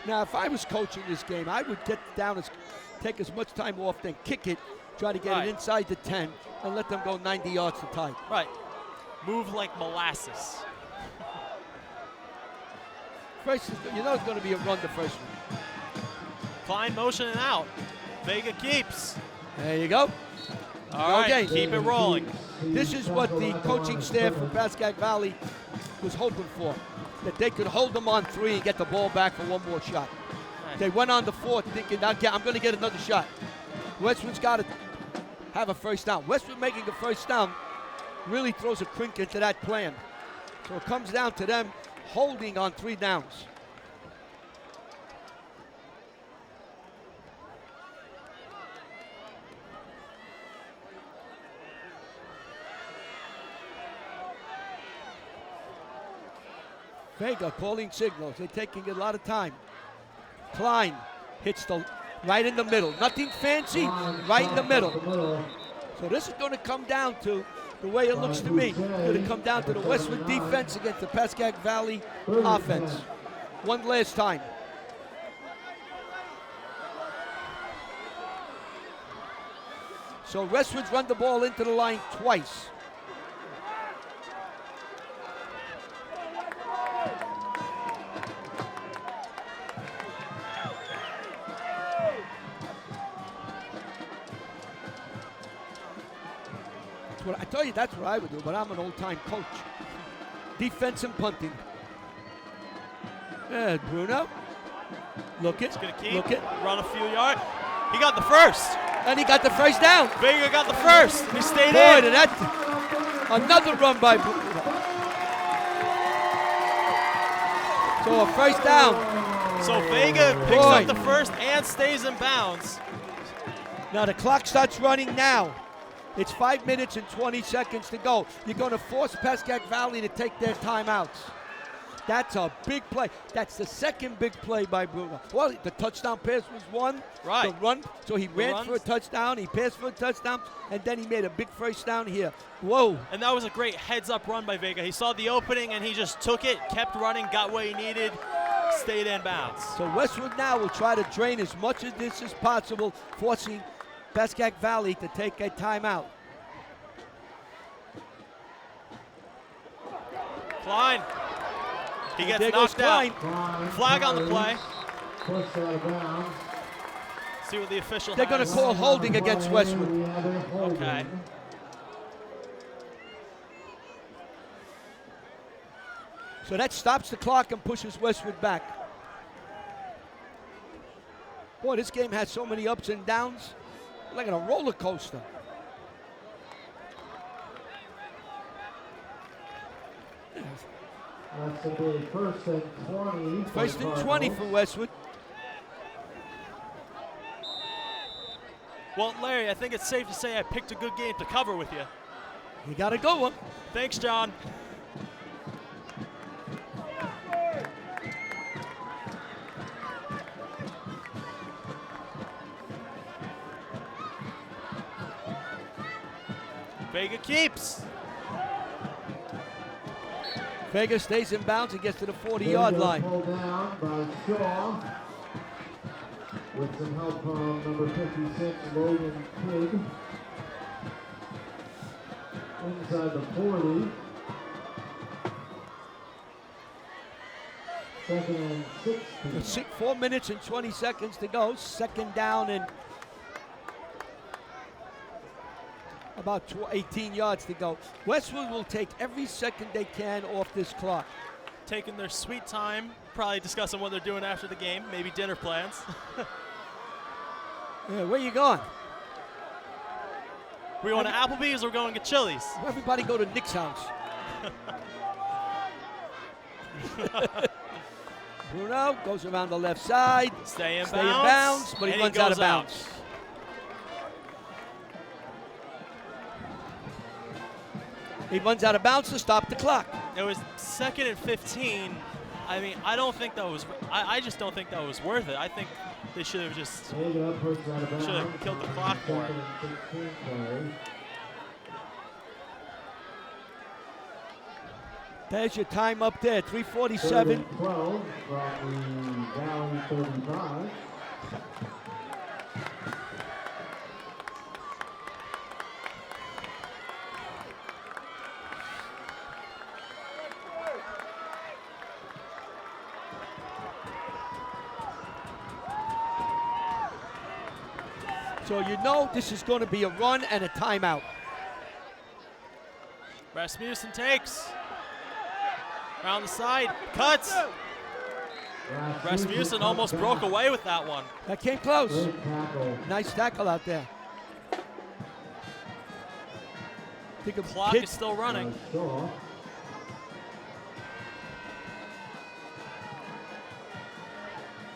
Now, if I was coaching this game, I would take as much time off, then kick it, try to get it inside the 10, and let them go 90 yards to tie. Right. Move like molasses. First, you know it's going to be a run the first one. Klein motioning out. Vega keeps. There you go. All right, Okay. keep it rolling. This is what the coaching staff for Pascack Valley was hoping for, that they could hold them on 3 and get the ball back for one more shot. They went on the 4th thinking, I'm going to get another shot. Westwood's got to have a first down. Westwood making a first down really throws a crink into that plan. So it comes down to them holding on 3 downs. Vega calling signals. They're taking a lot of time. Klein hits the right in the middle. Nothing fancy, right in the middle. So this is going to come down to, the way it looks to me, it's going to come down to the Westwood defense against the Pascack Valley offense. One last time. So Westwood's run the ball into the line twice. I tell you, that's what I would do, but I'm an old-time coach. Defense and punting. Yeah, Bruno. Look it. Look it. Run a few yards. He got the first. And he got the first down. Vega got the first. He stayed Boy, in. did that another run by Bruno. So a first down. So Vega picks up the first and stays in bounds. Now the clock starts running now. It's 5 minutes and 20 seconds to go. You're going to force Pascack Valley to take their timeouts. That's a big play. That's the second big play by Bruno. Well, the touchdown pass was one. Right. The run, so he ran for a touchdown, he passed for a touchdown, and then he made a big first down here. Whoa. And that was a great heads-up run by Vega. He saw the opening, and he just took it, kept running, got what he needed, stayed in bounds. So Westwood now will try to drain as much of this as possible, forcing Pascack Valley to take a timeout. Klein. He gets knocked out. Flag on the play. See what the official They're going to call holding against Westwood. Okay. So that stops the clock and pushes Westwood back. Boy, this game has so many ups and downs. Like a roller coaster. That's going to be first and 20. First and 20 for Westwood. Well, Larry, I think it's safe to say I picked a good game to cover with you. You got to go one. Thanks, John. Vega keeps. Vega stays in bounds and gets to the 40-yard line. Pulled down by Shaw with some help from number 56, Logan Kidd. Inside the 40. Second and 16. 4 minutes and 20 seconds to go. Second down and about 18 yards to go. Westwood will take every second they can off this clock. Taking their sweet time, probably discussing what they're doing after the game, maybe dinner plans. Yeah, where you going? We going to Applebee's or going to Chili's? Everybody go to Nick's house. Bruno goes around the left side. Stay in bounds, but he runs out of bounds. He runs out of bounds to stop the clock. It was 2nd and 15. I mean, I don't think that was. I just don't think that was worth it. I think they should have just killed the clock more. There's your time up there, 3:47. 12 from the Valley 35. So you know this is going to be a run and a timeout. Rasmussen takes. Around the side, cuts. Rasmussen almost broke away with that one. That came close. Great tackle. Nice tackle out there. The clock is still running. Shaw.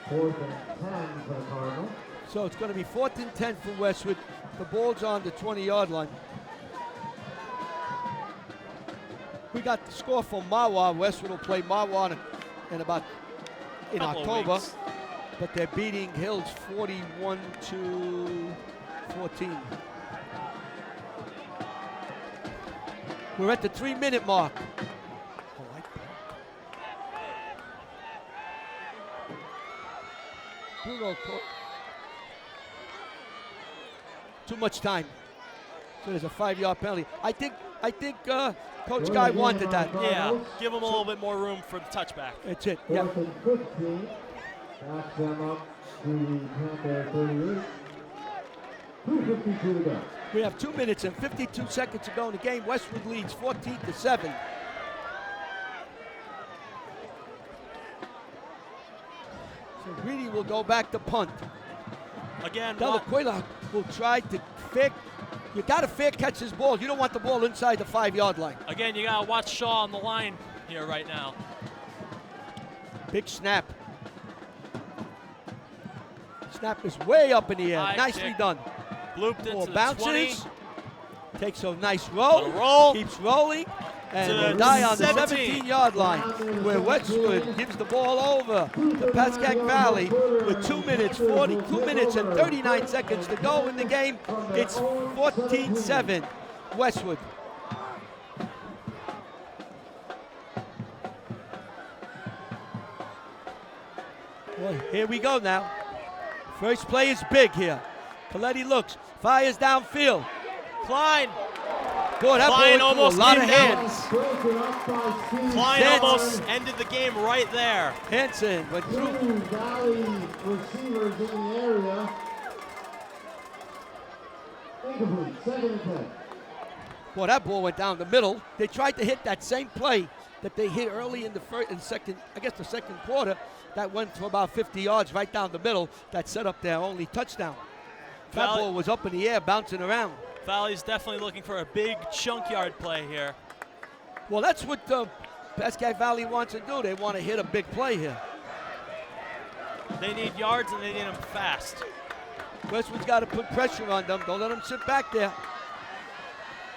Fourth and 10 for the Cardinals. So it's going to be 4th and 10 for Westwood. The ball's on the 20-yard line. We got the score from Mawa. Westwood will play Mawa in October. Weeks. But they're beating Hills 41-14. We're at the 3-minute mark. I like that. Bruno, too much time. So there's a 5-yard penalty. I think Coach Guy wanted that. Yeah, give him a little bit more room for the touchback. That's it. Yeah. 4th and 15. Back them up to the Panther 38. 2:52 to go. We have 2 minutes and 52 seconds to go in the game. Westwood leads 14-7. So Greedy will go back to punt. Again, Delaquila will try to fair. You got to fair catch this ball. You don't want the ball inside the 5-yard line. again, you gotta watch Shaw on the line here right now. Big snap. Snap is way up in the air. High Nicely kick. done. Looped Ball into the 20. bounces. Takes a nice roll. A roll. Keeps rolling. And To will the die on the 17. 17-yard line, where Westwood gives the ball over to Pascack Valley with 2 minutes and 39 seconds to go in the game. It's 14-7, Westwood. Boy, here we go now. First play is big here. Coletti looks, fires downfield. Klein. Boy, that Klein ball almost a lot of came down. hands. Broken up by Steve Klein Hands. almost ended the game right there. Hanson went through. Two Valley receivers in the area. Incomplete. 2nd and 10. Boy, that ball went down the middle. They tried to hit that same play that they hit early in the second quarter. That went for about 50 yards right down the middle. That set up their only touchdown. That Valley- ball was up in the air, bouncing around. Valley's definitely looking for a big chunk yard play here. Well, that's what Pascack Valley wants to do. They want to hit a big play here. They need yards and they need them fast. Westwood's got to put pressure on them. Don't let them sit back there.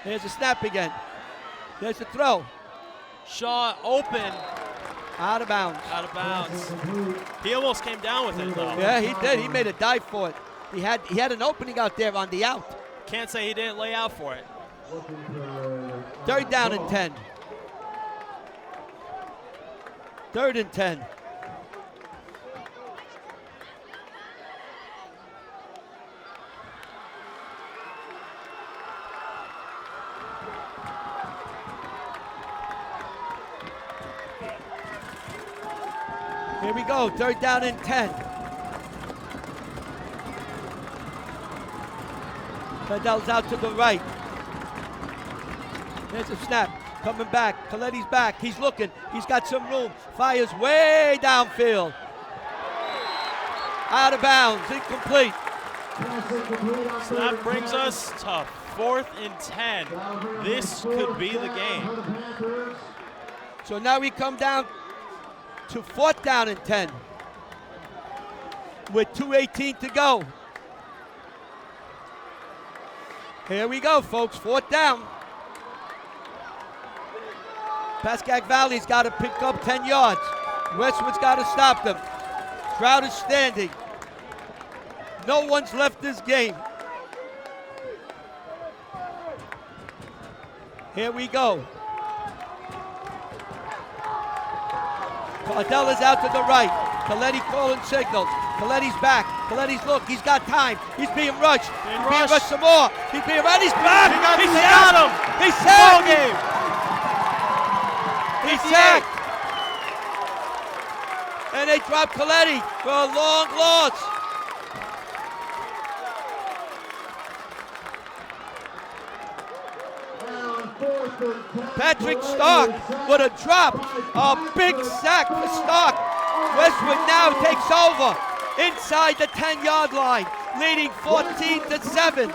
There's a snap again. There's a throw. Shaw open, Out of bounds. out of bounds. Incomplete. He almost came down with it though. Yeah, he did. He made a dive for it. He had an opening out there on the out. Can't say he didn't lay out for it. Looking for 3rd down and 10. 3rd and 10. Here we go, 3rd down and 10. Fidell's out to the right. There's a snap. Coming back. Coletti's back. He's looking. He's got some room. Fires way downfield. Out of bounds. Incomplete. pass incomplete on So 3rd that and brings 10. us to 4th and 10. This could be the game. For the Panthers. So now we come down to 4th down and 10. With 2:18 to go. Here we go, folks. 4th down. Pascack Valley's got to pick up 10 yards. Westwood's got to stop them. Crowd is standing. No one's left this game. Here we go. Cardell is out to the right. Coletti calling signals. Coletti's back. Coletti's look. He's got time. He's being rushed. Being He's being rushed. rushed some more. He's being rushed. He's back. He He's got sacked. him. He's Ball sacked. game. He's 58. sacked. And they drop Coletti for a long loss. Patrick Stark with a drop. A big sack for Stark. Westwood now takes over inside the 10-yard line, leading 14-7.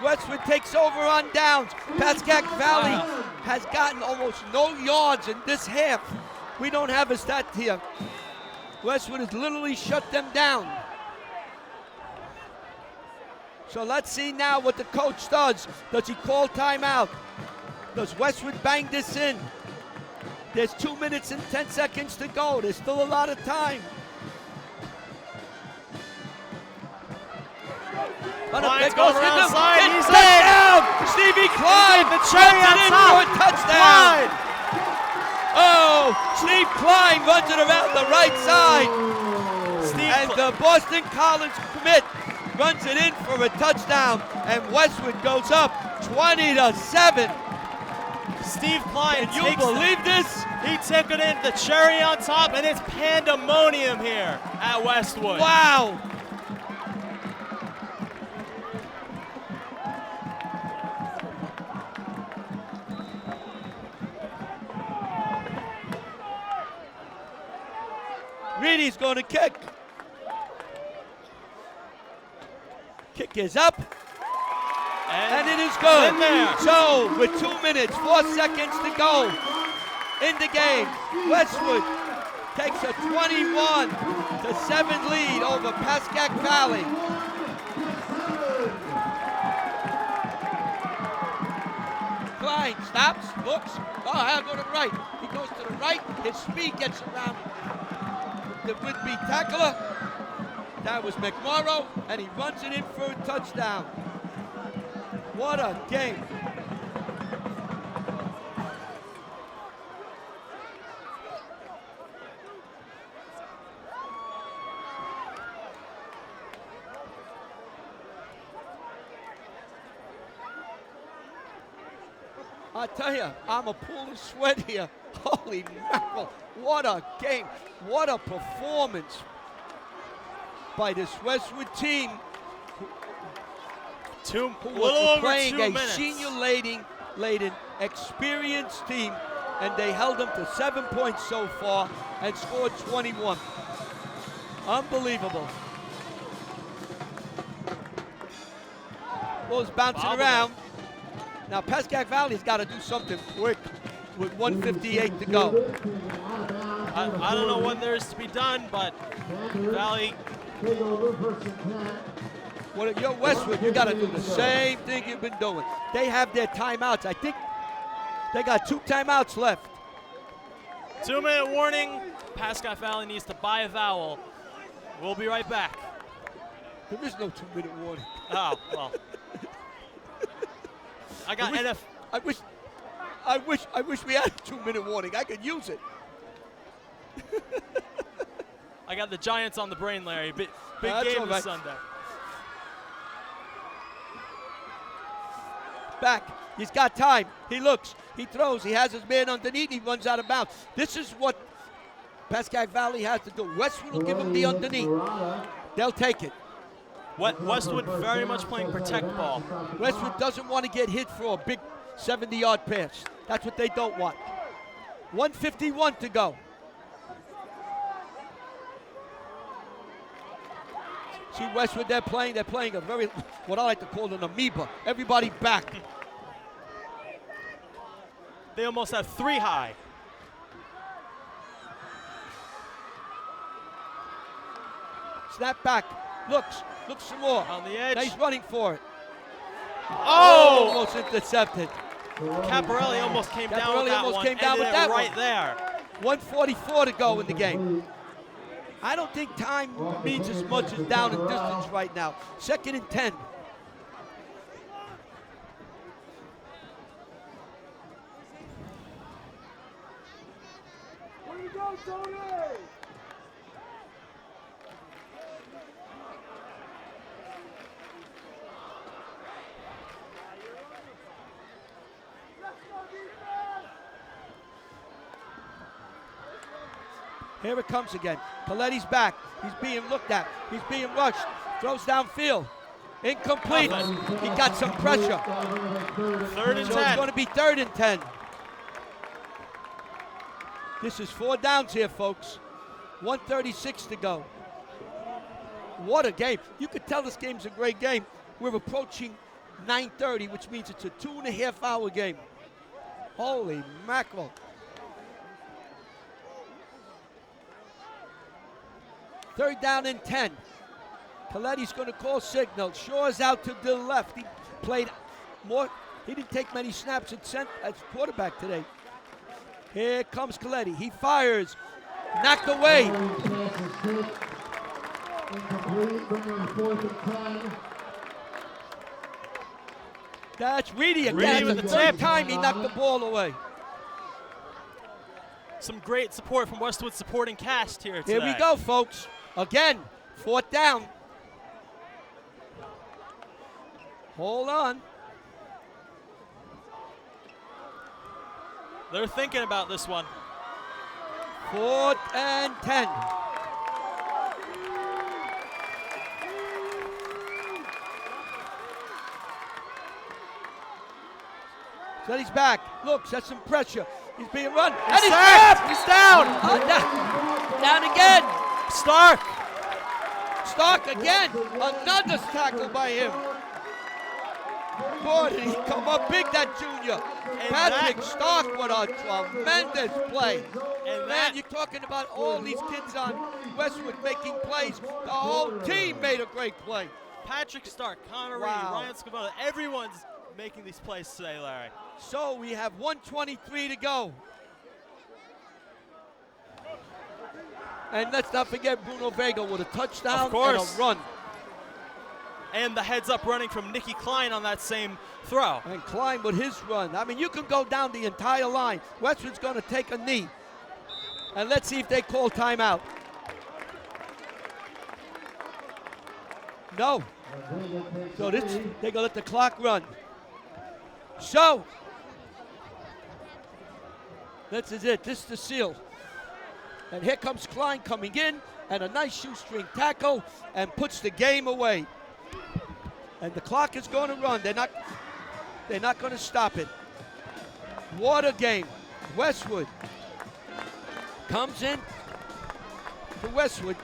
Westwood takes over on downs. Pascack Valley has gotten almost no yards in this half. We don't have a stat here. Westwood has literally shut them down. So let's see now what the coach does. Does he call timeout? Does Westwood bang this in? There's 2 minutes and 10 seconds to go. There's still a lot of time. Klein goes around the side. He's touchdown! Stevie Klein! The cherry on top. For a touchdown! Oh, Steve Klein runs it around the right side. And the Boston College commit runs it in for a touchdown. And Westwood goes up 20-7. Steve Klein, can you believe this? He took it in, the cherry on top, and it's pandemonium here at Westwood. Wow! Reedy's going to kick. Kick is up. And it is good. In there. So, with 2 minutes, 4 seconds to go in the game, Westwood takes a 21-7 lead over Pascack Valley. Klein stops, looks. Oh, I'll go to the right. He goes to the right. His speed gets around the would-be tackler. That was McMorrow, and he runs it in for a touchdown. What a game. I tell you, I'm a pool of sweat here. Holy mackerel, what a game. What a performance by this Westwood team. Who was playing 2 a minutes. senior-laden, experienced team, and they held them to 7 points so far and scored 21. Unbelievable. Ball's bouncing around. Now Pascack Valley's got to do something quick with 1:58 to go. I don't know what there is to be done, but Valley. Well, you're Westwood, you got to do the same thing you've been doing. They have their timeouts. I think they got 2 timeouts left. 2-minute warning. Pascack Valley needs to buy a vowel. We'll be right back. There is no 2-minute warning. Oh, well. I wish we had a 2-minute warning. I could use it. I got the Giants on the brain, Larry. Big That's game all this right. Sunday. Back. He's got time. He looks. He throws. He has his man underneath. He runs out of bounds. This is what Pascack Valley has to do. Westwood will give him the underneath. They'll take it. Westwood very much playing protect ball. Westwood doesn't want to get hit for a big 70-yard pass. That's what they don't want. 1:51 to go. See Westwood, they're playing a very, what I like to call an amoeba. Everybody back. They almost have 3 high. Snap back. Looks some more. On the edge. Now he's running for it. Oh! Almost intercepted. Caparelli almost came down with that one. Ended it right there. 1:44 to go in the game. I don't think time means as much as down in distance right now. 2nd and 10. Where you go, Tony? Here it comes again. Paletti's back. He's being looked at. He's being rushed. Throws downfield. Incomplete. He got some pressure. 3rd and So 10. it's going to be 3rd and 10. This is 4 downs here, folks. 1:36 to go. What a game. You could tell this game's a great game. We're approaching 9:30, which means it's a 2.5-hour game. Holy mackerel. Third down and 10. Coletti's going to call signal. Shaw's out to the left. He played more. He didn't take many snaps at quarterback today. Here comes Coletti. He fires. Knocked away. That's Reedy again. Reedy with the the third tip. time he knocked the ball away. Some great support from Westwood's supporting cast here today. Here we go, folks. Again, 4th down. Hold on. They're thinking about this one. 4th and 10. He's back. Looks, that's some pressure. He's being run. And he's sacked. sacked. He's down. Down again. Stark. Stark again. Another tackle by him. Boy, did he come up big, that junior. Patrick Stark, what a tremendous play. And Man, you're talking about all these kids on Westwood making plays. The whole team made a great play. Patrick Stark, Connor Wow. Reedy, Ryan Scavone, everyone's making these plays today, Larry. So we have 1:23 to go. And let's not forget Bruno Vega with a touchdown Of course. and a run. And the heads-up running from Nicky Klein on that same throw. And Klein with his run. I mean, you can go down the entire line. Westwood's going to take a knee. And let's see if they call timeout. No. So they're going to let the clock run. So, this is it. This is the seal. And here comes Klein coming in, and a nice shoestring tackle, and puts the game away. And the clock is going to run. They're not going to stop it. What a game. Westwood comes in to Westwood.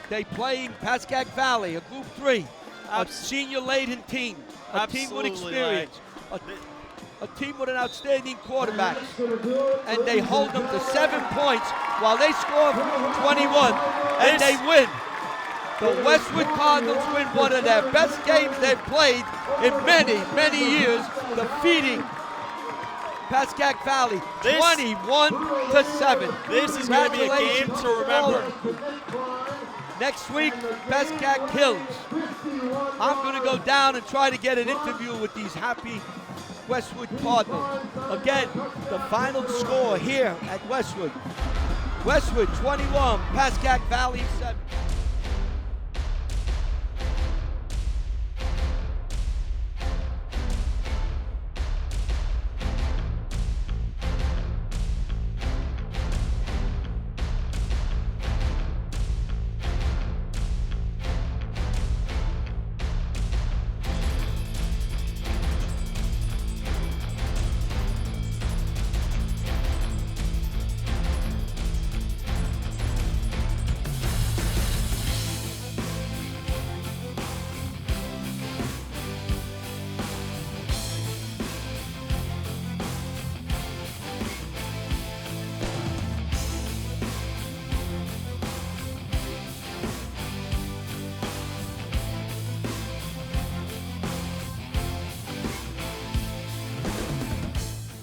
They play Pascack Valley, a Group 3, a senior-laden team, a team with experience, a team with an outstanding quarterback. And they hold them to 7 points while they score 21, and they win. The Westwood Cardinals win one of their best games they've played in many, many years, defeating Pascack Valley 21-7. This is going to be a game to remember. Next week, Pascack Hills. I'm going to go down and try to get an interview with these happy Westwood Cardinals. Again, the final score here at Westwood. Westwood 21, Pascack Valley 7.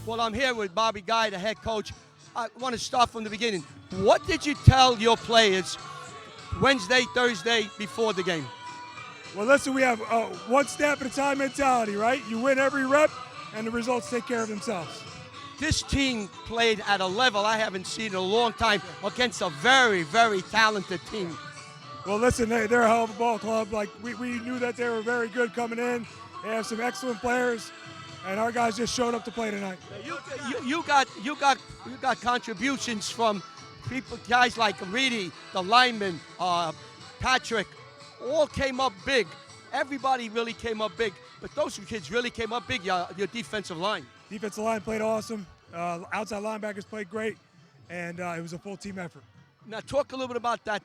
Well, I'm here with Bobby Guy, the head coach. I want to start from the beginning. What did you tell your players Wednesday, Thursday, before the game? Well, listen, we have one step at a time mentality, right? You win every rep, and the results take care of themselves. This team played at a level I haven't seen in a long time against a very, very talented team. Well, listen, they're a hell of a ball club. Like we knew that they were very good coming in. They have some excellent players, and our guys just showed up to play tonight. You got contributions from people, guys like Reedy, the lineman, Patrick, all came up big. everybody really came up big. But those two kids really came up big, your defensive line. Defensive line played awesome. Outside linebackers played great, and it was a full team effort. Now talk a little bit about that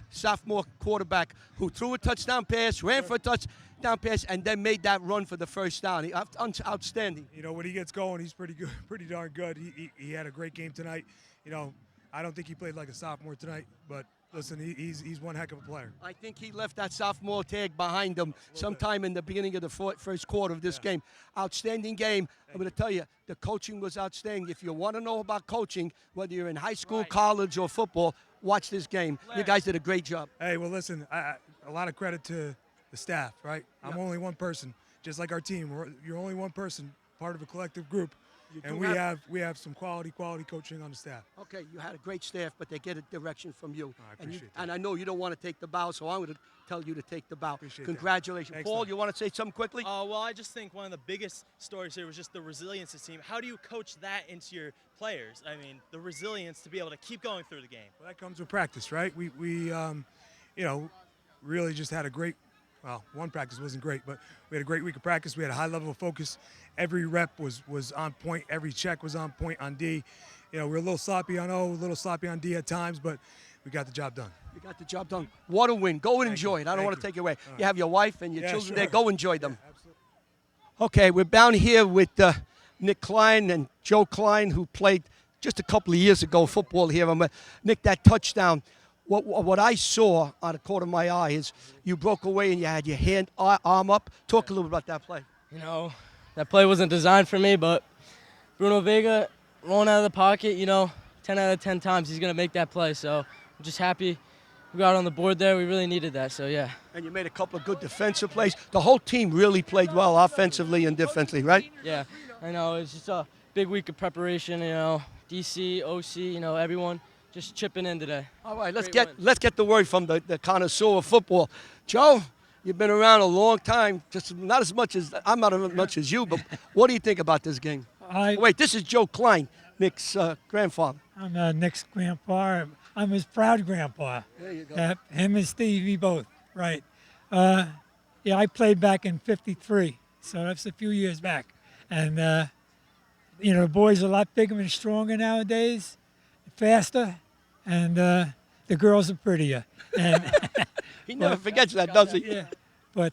sophomore quarterback who threw a touchdown pass, ran for a touchdown pass, and then made that run for the first down. Outstanding. You know, when he gets going, he's pretty good, pretty darn good. He had a great game tonight. You know, I don't think he played like a sophomore tonight, but listen, he's one heck of a player. I think he left that sophomore tag behind him sometime in the beginning of the first quarter of this game. Outstanding game. I'm going to tell you, the coaching was outstanding. If you want to know about coaching, whether you're in high school, college, or football, watch this game. You guys did a great job. Hey, well, listen, a lot of credit to the staff, right? I'm only one person, just like our team. You're only one person, part of a collective group. And we have some quality coaching on the staff. Okay, you had a great staff, but they get a direction from you. I appreciate that. And I know you don't want to take the bow, so I'm going to tell you to take the bow. Appreciate Congratulations. That. Paul, you want to say something quickly? Well, I just think one of the biggest stories here was just the resilience of the team. How do you coach that into your players? I mean, the resilience to be able to keep going through the game. Well, that comes with practice, right? We you know, really just had a great. Well, one practice wasn't great, but we had a great week of practice. We had a high level of focus. Every rep was on point. Every check was on point on D. You know, we were a little sloppy on O, a little sloppy on D at times, but we got the job done. You got the job done. What a win. Go and enjoy it. I don't want to take it away. You have your wife and your children there. Go enjoy them. Yeah, absolutely. Okay, we're down here with Nick Klein and Joe Klein, who played just a couple of years ago football here. Nick, that touchdown. What I saw out of the corner of my eye is you broke away and you had your arm up. Talk a little bit about that play. You know, that play wasn't designed for me, but Bruno Vega rolling out of the pocket, you know, 10 out of 10 times he's going to make that play. So I'm just happy we got on the board there. We really needed that, so yeah. And you made a couple of good defensive plays. The whole team really played well offensively and defensively, right? Yeah, I know. It's just a big week of preparation, you know, DC, OC, you know, everyone. Just chipping in today. All right, let's get the word from the connoisseur of football. Joe, you've been around a long time, just not as much as I'm not as much as you, but what do you think about this game? Wait, this is Joe Klein, Nick's grandfather. I'm Nick's grandpa. I'm his proud grandpa. There you go. Him and Stevie both, right. Yeah, I played back in '53, so that's a few years back. And, you know, the boys are a lot bigger and stronger nowadays, faster. And the girls are prettier. And he never forgets that, does he? Yeah. But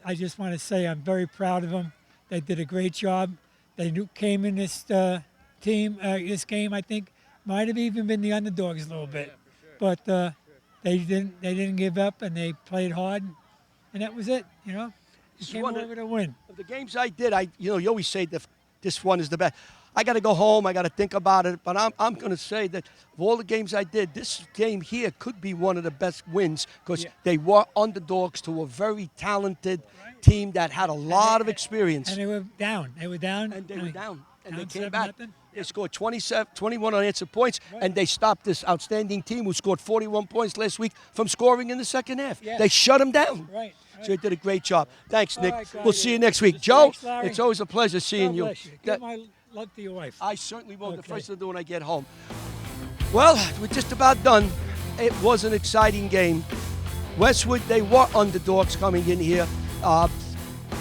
I just want to say I'm very proud of them. They did a great job. They came in this team, this game, I think, might have even been the underdogs a little bit. But they didn't give up, and they played hard, and that was it, you know. They came over to win. Of the games I did, you always say that this one is the best. I got to go home. I got to think about it. But I'm going to say that of all the games I did, this game here could be one of the best wins because they were underdogs to a very talented team that had a lot of experience. And they were down. And they came back. Nothing. They scored 21 unanswered points, and they stopped this outstanding team who scored 41 points last week from scoring in the second half. Yeah. They shut them down. Right. So they did a great job. Thanks, Nick. Right, we'll see you next week. Joe, it's always a pleasure seeing God you. bless you. Give my love to your wife. I certainly will. Okay. The first thing to do when I get home. Well, we're just about done. It was an exciting game. Westwood, they were underdogs coming in here.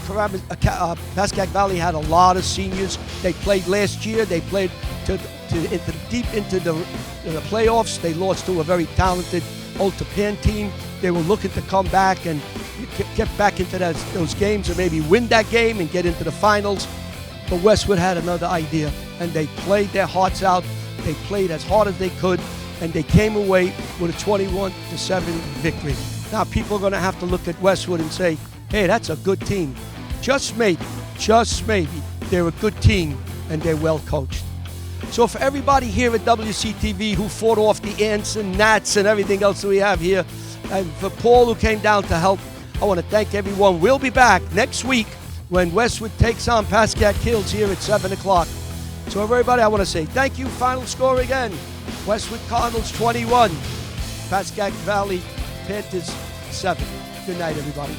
Pascack Valley had a lot of seniors. They played last year. They played deep into the playoffs. They lost to a very talented Old Tapan team. They were looking to come back and get back into those games or maybe win that game and get into the finals. But Westwood had another idea, and they played their hearts out. They played as hard as they could, and they came away with a 21-7 victory. Now people are going to have to look at Westwood and say, hey, that's a good team. Just maybe, they're a good team, and they're well coached. So for everybody here at WCTV who fought off the ants and gnats and everything else that we have here, and for Paul who came down to help, I want to thank everyone. We'll be back next week when Westwood takes on Pascack Hills here at 7 o'clock. So everybody, I want to say thank you. Final score again. Westwood Cardinals 21. Pascack Valley Panthers 7. Good night, everybody.